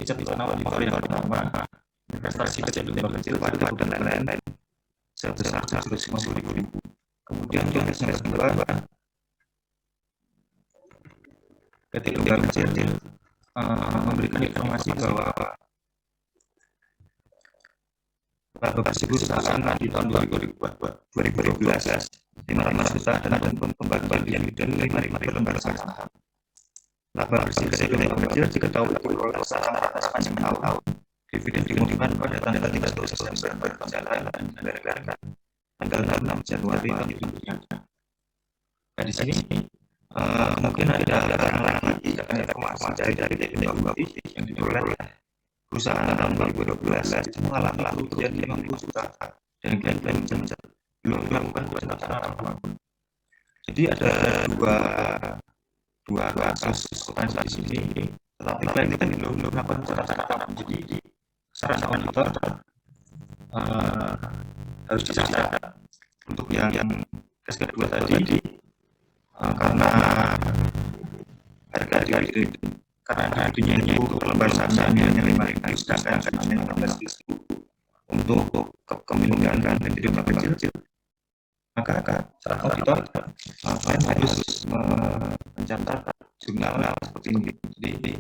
catatan awal yang pertama, investasi kecil pada dan lain-lain sebesar 150.000. Kemudian yang kedua, ketika Mbak Kecil memberikan informasi bahwa laba tersebut akan di tahun 2012 500 juta dan pembagian dividen 5.000 per lembar saham. Laba bersih dari Mbak Kecil diketahui oleh saham atas sepanjang tahun. Dividen diumumkan pada tanggal 31 Desember tanggal 6 Januari tahun berikutnya. Nah, di sini mungkin ada lagi informasi dari Mbak Bakti yang diperoleh perusahaan tahun 2012 itu mengalami kerugian 50 juta dan klaim belum melakukan perencanaan apapun. Jadi ada dua kasus potensi di sini, tetapi klaim kita belum melakukan perencanaan apapun. Jadi saran auditor harus dicatat untuk yang case kedua tadi, karena harga itu karena harganya itu lembar sahamnya hanya 5.000, sedangkan harganya 15.000 untuk kepemilikan dan tidak kecil, maka saran auditor kalian harus mencatat jurnal seperti ini. Jadi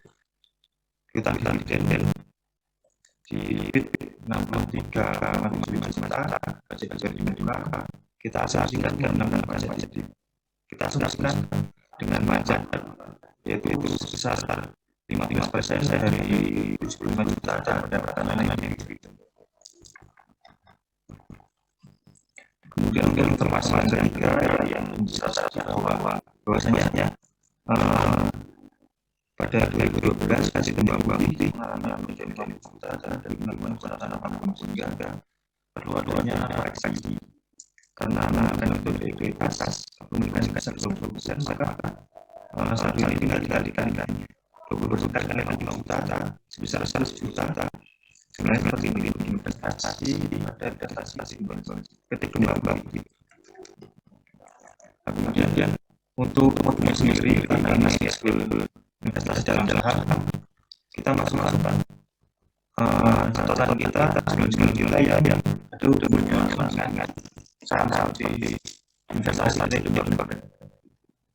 kita dividen di EBIT 63,75 juta, budget 2005, kita asumsikan ke 6 pajak. Jadi kita asumsikan dengan pajak yaitu sebesar 15% dari 75 juta dan pendapatan lainnya. Kemudian informasi yang ketiga yang bisa saja bahwasanya pada 2012 hasil pembangunan itu mengalami menjadi juta dan dari perencanaan apapun sehingga perlu-perlunya koreksi karena menggunakan metode ekuitas komunikasi kasar 20%, maka satu ini tinggal dikalikan 20% kali 50 juta sebesar 100 juta. Sebenarnya seperti ini investasi pada investasi ketika kembang itu. Kemudian untuk portfolio sendiri karena masih skill investasi dalam saham, kita masukkan catatan kita sebelum kita yang ada udah punya semangat saham di investasi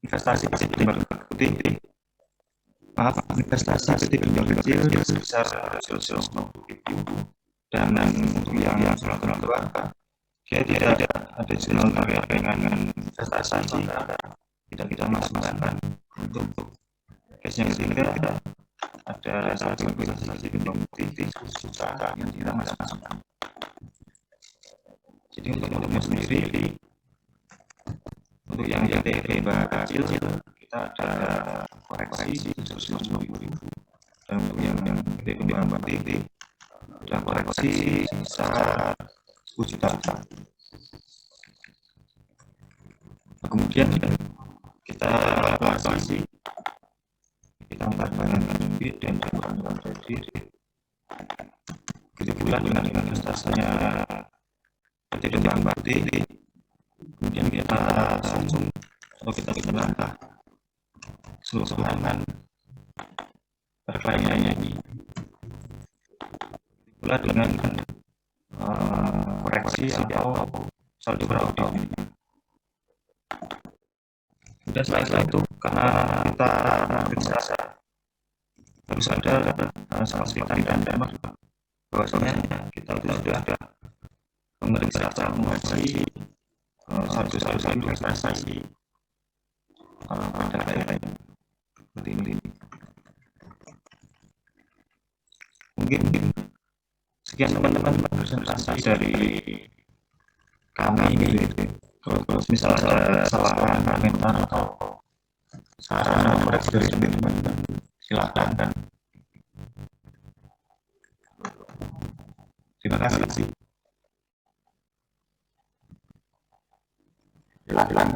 investasi kecil sebesar 150.000 dan untuk yang sudah tua dia tidak ada jurnal karya dengan investasi tidak kita masukkan. Untuk case yang ketiga ada satu investasi produktif juta yang kita masukkan. Jadi untuk sendiri untuk yang TV kecil kita ada koreksi 150.000 dan untuk yang TV ada koreksi sebesar 10 juta. Kemudian kita kalkulasi, kita tambahkan EBIT dan bantuan kredit. Begitu pula dengan investasinya PT Kembang Bakti. Kemudian kita sambung atau kita menambah seluruh keuangan per kliennya ini. Pula dengan koreksi atau saldo praudit. Dan setelah itu karena kita bisa harus ada sama dan bahwasanya kita sudah ada memeriksa mengaji satu investasi pada lain seperti ini. Mungkin sekian teman-teman presentasi dari kami ini. Kalau misalnya ada kesalahan, komentar atau saran atau koreksi dari teman-teman, silakan. Terima kasih. Silakan.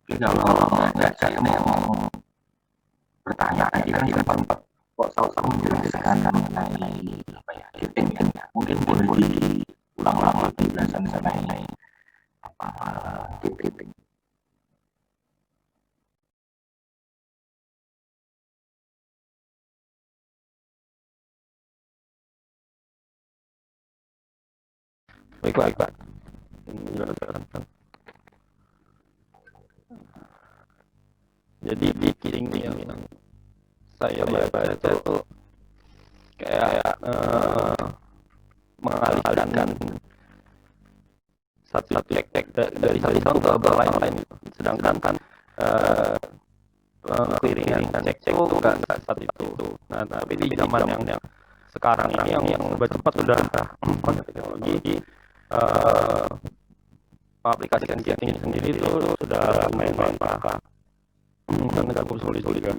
Kalau nggak saya mau bertanya tadi kan sempat kok menjelaskan mengenai apa ya tipping ya, mungkin boleh diulang-ulang lagi penjelasan mengenai apa tipping. Baik Pak. Menjelaskan. Jadi di kiting yang saya baca itu kayak mengalihkan satu tek dari satu bank ke bank lain. Sedangkan kan clearingan cek itu nggak saat itu. Nah, tapi di zaman yang sekarang ini yang serba cepat sudah pakai teknologi, aplikasi chatting sendiri itu sudah lumayan Pak. Kan nggak perlu sulit juga.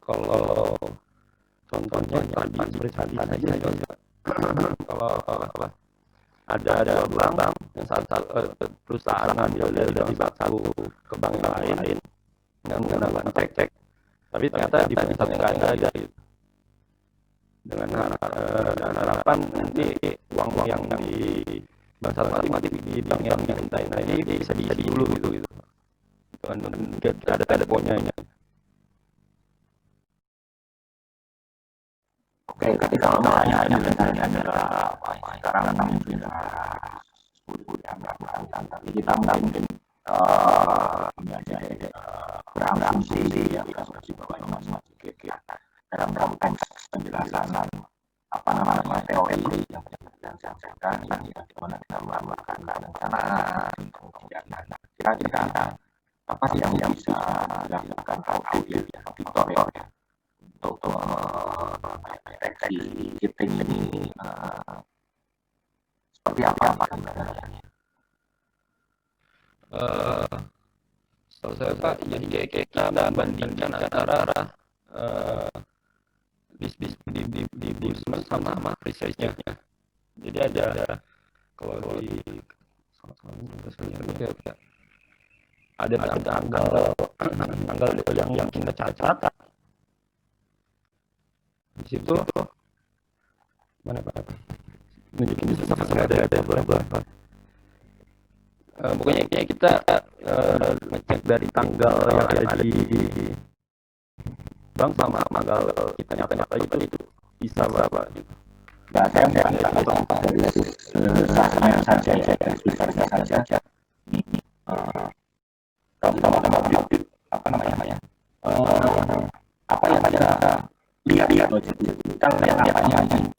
Kalau contohnya tadi seperti tadi saja. Kalau apa? Ada bank yang satu perusahaan ngambil dari satu ke bank yang lain dengan menggunakan cek, tapi ternyata di bank satu nggak ada gitu. Dengan harapan nanti uang yang di bank satu mati di bank yang lain ini bisa diisi dulu gitu. Dan ada poinnya. Oke, tapi kalau misalnya adalah sekarang mungkin tapi kita mungkin berasumsi ya dalam konteks penjelasan apa namanya teori yang disampaikan bagaimana kita melakukan perencanaan kira-kira apa sih yang bisa dilakukan audit ya auditor ya untuk deteksi tipping ini seperti apa sebenarnya? Saya Pak, jadi kayak kita bandingkan antara di Busman sama research-nya. Jadi ada kalau di ada tanggal yang kita catat di situ mana Pak? Nunjukin bisa sama ada berapa. Pokoknya kita ngecek dari tanggal yang ada di bank sama tanggal kita nyata itu bisa berapa gitu. Ya, saya nggak dari susahnya saja. Kalau audit apa namanya? Apa yang kita lihat kita lihat apanya ini?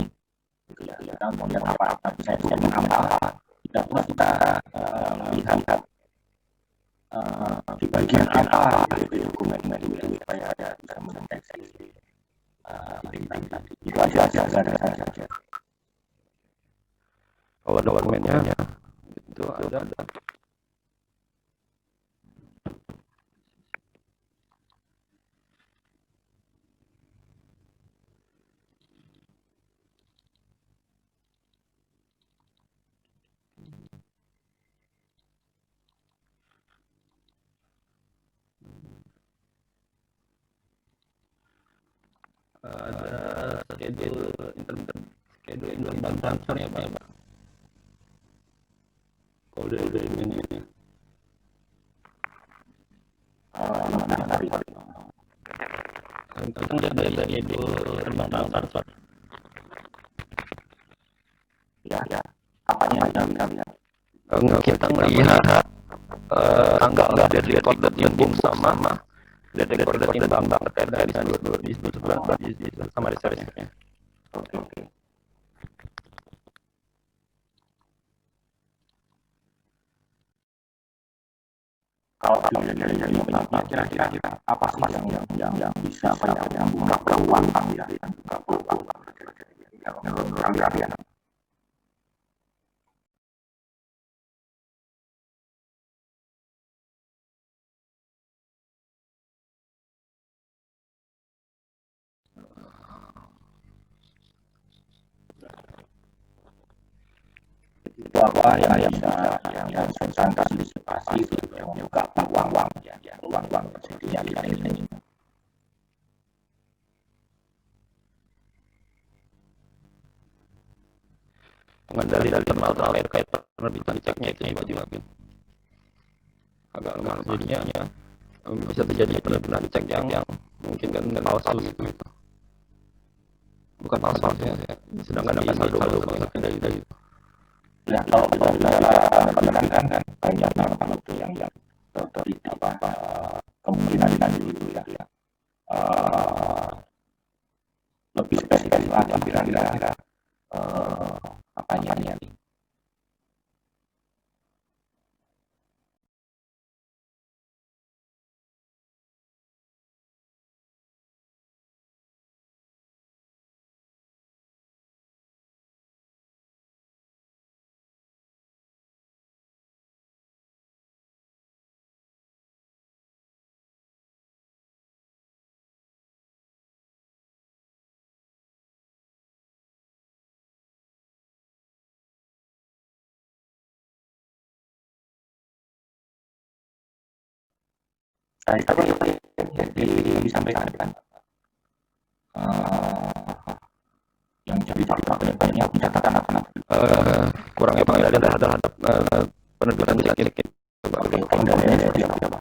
Kita mau lihat apa? Saya apa? Kita lihat di bagian apa dokumen itu supaya bisa mendeteksi itu aja saja. Kalau dokumennya itu ada. Ada schedule interbank transfer ya Pak. Kode ini. Kita ada schedule interbank transfer. Ya. Apanya Kita melihat tanggal dari record timbung sama dari record timbang terkait dari sama research-nya. Oke. Kalau dari kira-kira apa sih yang bisa yang buka peluang ya yang buka peluang kalau menurut kalian? Itu apa yang bisa yang tentang partisipasi yang membuka peluang tersedia ini. Mengendali internal terkait penerbitan ceknya itu juga agak lemah, jadinya bisa terjadi penerbitan cek yang mungkin kan palsu gitu. Bukan palsu ya, sedangkan ada saldo dari itu. Ya, kalau kita penerbitan kan banyak kalau itu yang kemungkinan itu ya lebih spesifik lagi kira-kira apanya nih. Jadi disampaikan yang jadi banyak catatan apa kurangnya pengendalian terhadap penerbitan cek ini. Pengendaliannya seperti apa?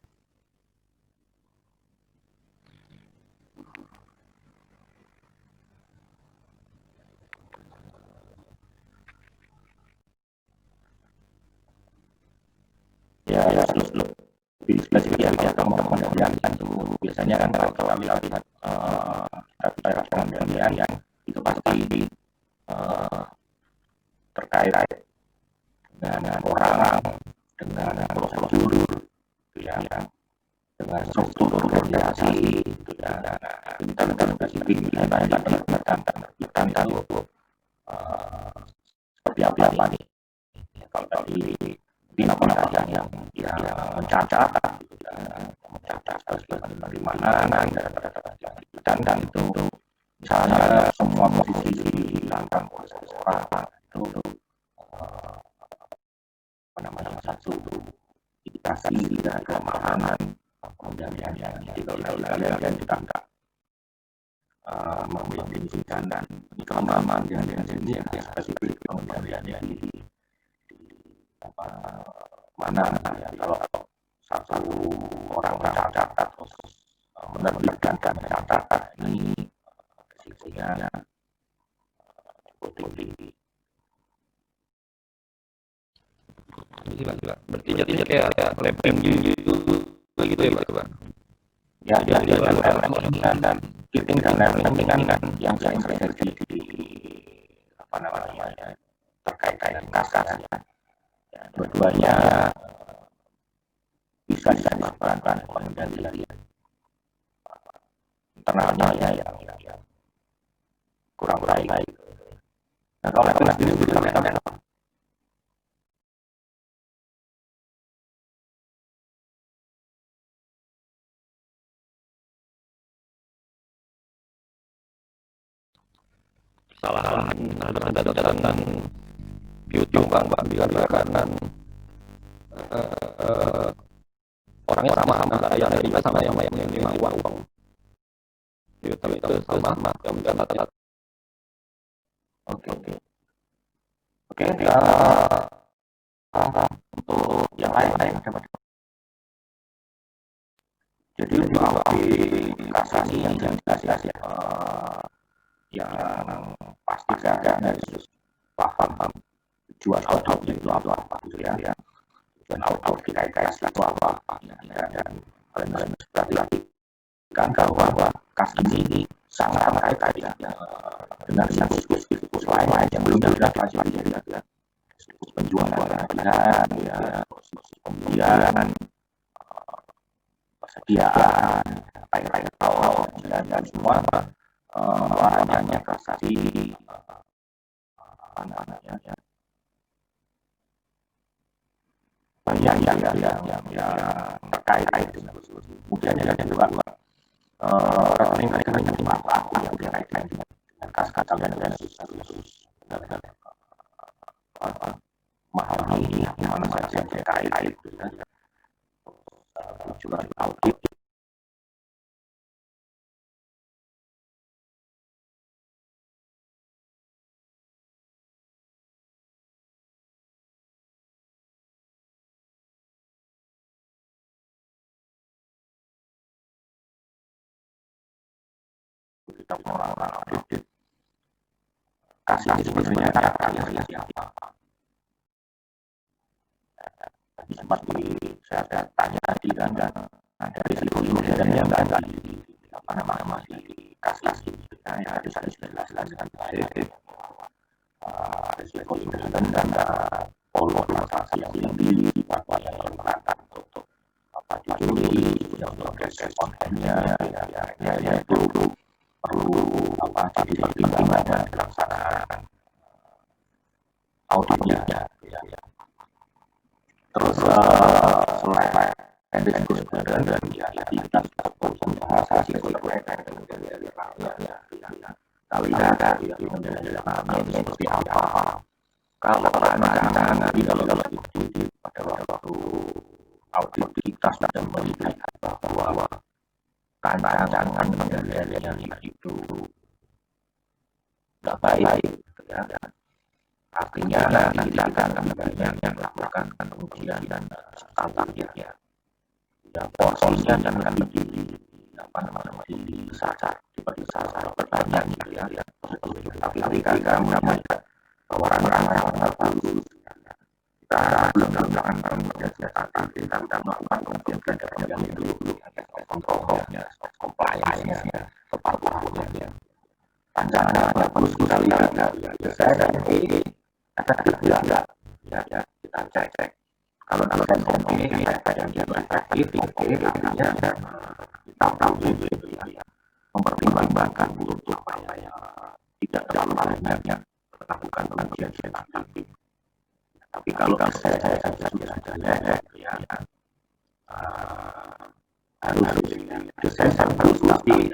Ya, lebih spesifik ya kalau pengendalian itu biasanya kan kalau kita lihat kita pengendalian yang itu pasti terkait dengan orang, dengan prosedur, ya, dengan struktur organisasi, kita spesifik penerbitan itu seperti apa nih? Kalau tadi mungkin apa yang mencatat penerimaan dan itu misalnya semua posisi dihilangkan oleh seseorang itu satu indikasi dari kelemahan pengendalian yang kita enggak mendefinisikan dan kelemahan dengan jenis yang spesifik pengendalian di mana ya kalau satu orang mencatat terus menerbitkan catatan ini risikonya cukup tinggi. Berarti jadinya kayak labeling gitu ya Pak? Ya, jadi labeling dan keeping dan labeling kan yang sering terjadi di terkait kasus ya. Dua-duanya bisa disebabkan pengendalian internalnya yang kurang baik. Nah, kalau level sendiri bagaimana? Kesalahan terhadap catatan piutang Pak dikarenakan orangnya sama yang menerima sama yang menerima uang piutang itu sama yang mencatat. Oke. Untuk yang lain coba. Jadi di kasasi yang jelas ya, yang pasti kan harus paham tujuan output itu apa gitu ya. Tujuan output kita itu apa dan kalian perhatikan bahwa kas ini sangat kait ya dengan yang siklus lain yang belum dipelajari ya. Penjualan ya, pembelian, persediaan, payroll dan semua warnanya kasasi yang terkait kemudian yang kedua rekening apa yang berkaitan dengan kas dan khusus mahal ini yang mana saja terkait itu ya, tujuan audit kita melakukan audit kasih sebenarnya caranya siapa. Tadi sempat saya tanya tadi kan dari situ dan yang enggak apa namanya dikasih ya harus jelas-jelaskan baik risiko dan polo transaksi yang tinggi apa yang dilakukan untuk apa dicuri untuk proses kontennya ya itu perlu apa jadi pertimbangan dalam pelaksanaan auditnya ya. Terus selain diskusi dan ya kita membahas risiko kali ini seperti apa kalau rancangan kalau itu pada waktu audit kita sudah melihat bahwa rancangan pengendalian itu tidak baik ya. Artinya kita akan banyak yang melakukan pengujian dan standar ya porsinya akan lebih apa namanya besar dibesar pertanyaan ya tapi ketika namanya orang-orang bagus kita belum melakukan pengujian kita melakukan pengujian yang dulu kontrolnya compliance-nya kepatuhannya rancangan bagus kita lihat saya ini ada tidak ya kita cek kalau yang efektif artinya kita tahu mempertimbangkan untuk apa ya tidak terlalu banyak yang melakukan pengujian standar. Tapi kalau saya sudah ya harus harus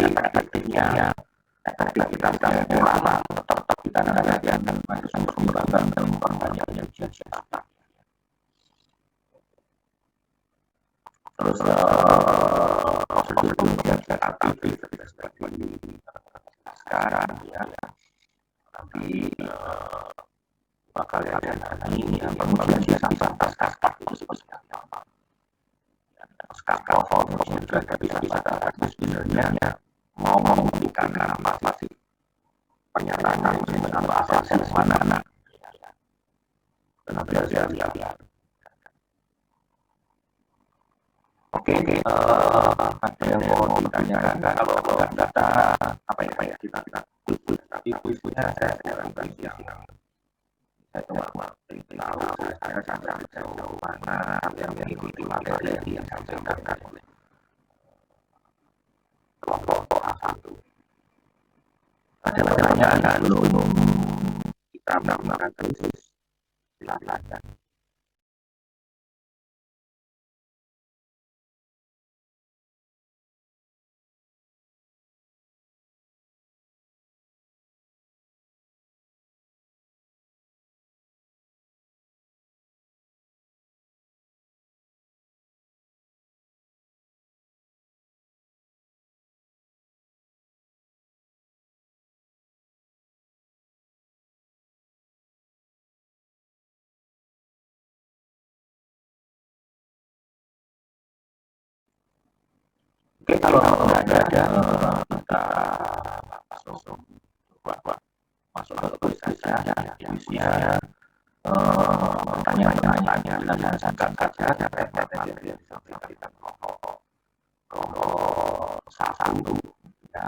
efektifnya efektivitasnya kurang tetap kita akan harus mengembangkan dan memperbanyak ujian standar. Terus prosedur pengujian standar sekarang ya nanti bakal ada ini yang pengujian standar itu seperti apa. Skala formal juga bisa sebenarnya mau memberikan apa sih pernyataan dengan bahasa yang mana kenapa saya lihat oke ada yang mau ditanyakan kalau data apa ya kita tapi kuisnya saya lakukan yang saya coba tahu saya sampai sejauh mana yang mengikuti materi yang disampaikan oleh kelompok A1. Ada pertanyaan belum kita melakukan terus silakan. Oke, kalau nggak ada kita masuk ke tulisannya isinya pertanyaan-pertanyaan yang disampaikan saja materi yang disampaikan kelompok satu ya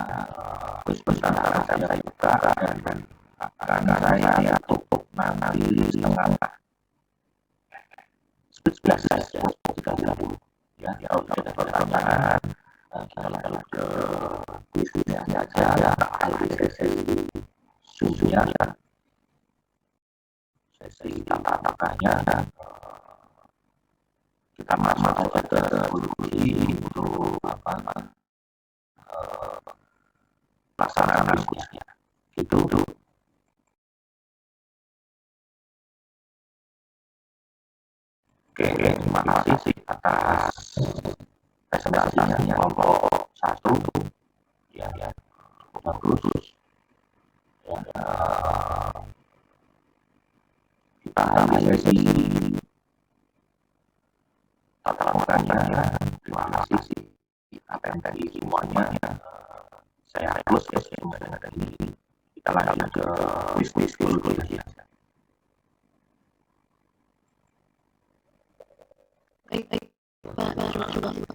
sebentar saya buka dan akan saya tutup nanti setengah 11:30 ya kalau ada pertanyaan kita lanjut ke kuisnya saja ya akhir sesi susunya ya sesi tanya dan kita masuk ke solusi untuk apa pelaksanaan kuisnya itu Oke, terima kasih atas presentasinya kelompok 1 yang cukup bagus. Kita akhiri sesi tata lakukannya. Terima kasih tadi semuanya. Saya close ya semuanya tadi. Kita lanjut ke quiz dulu ya. Baik, Pak.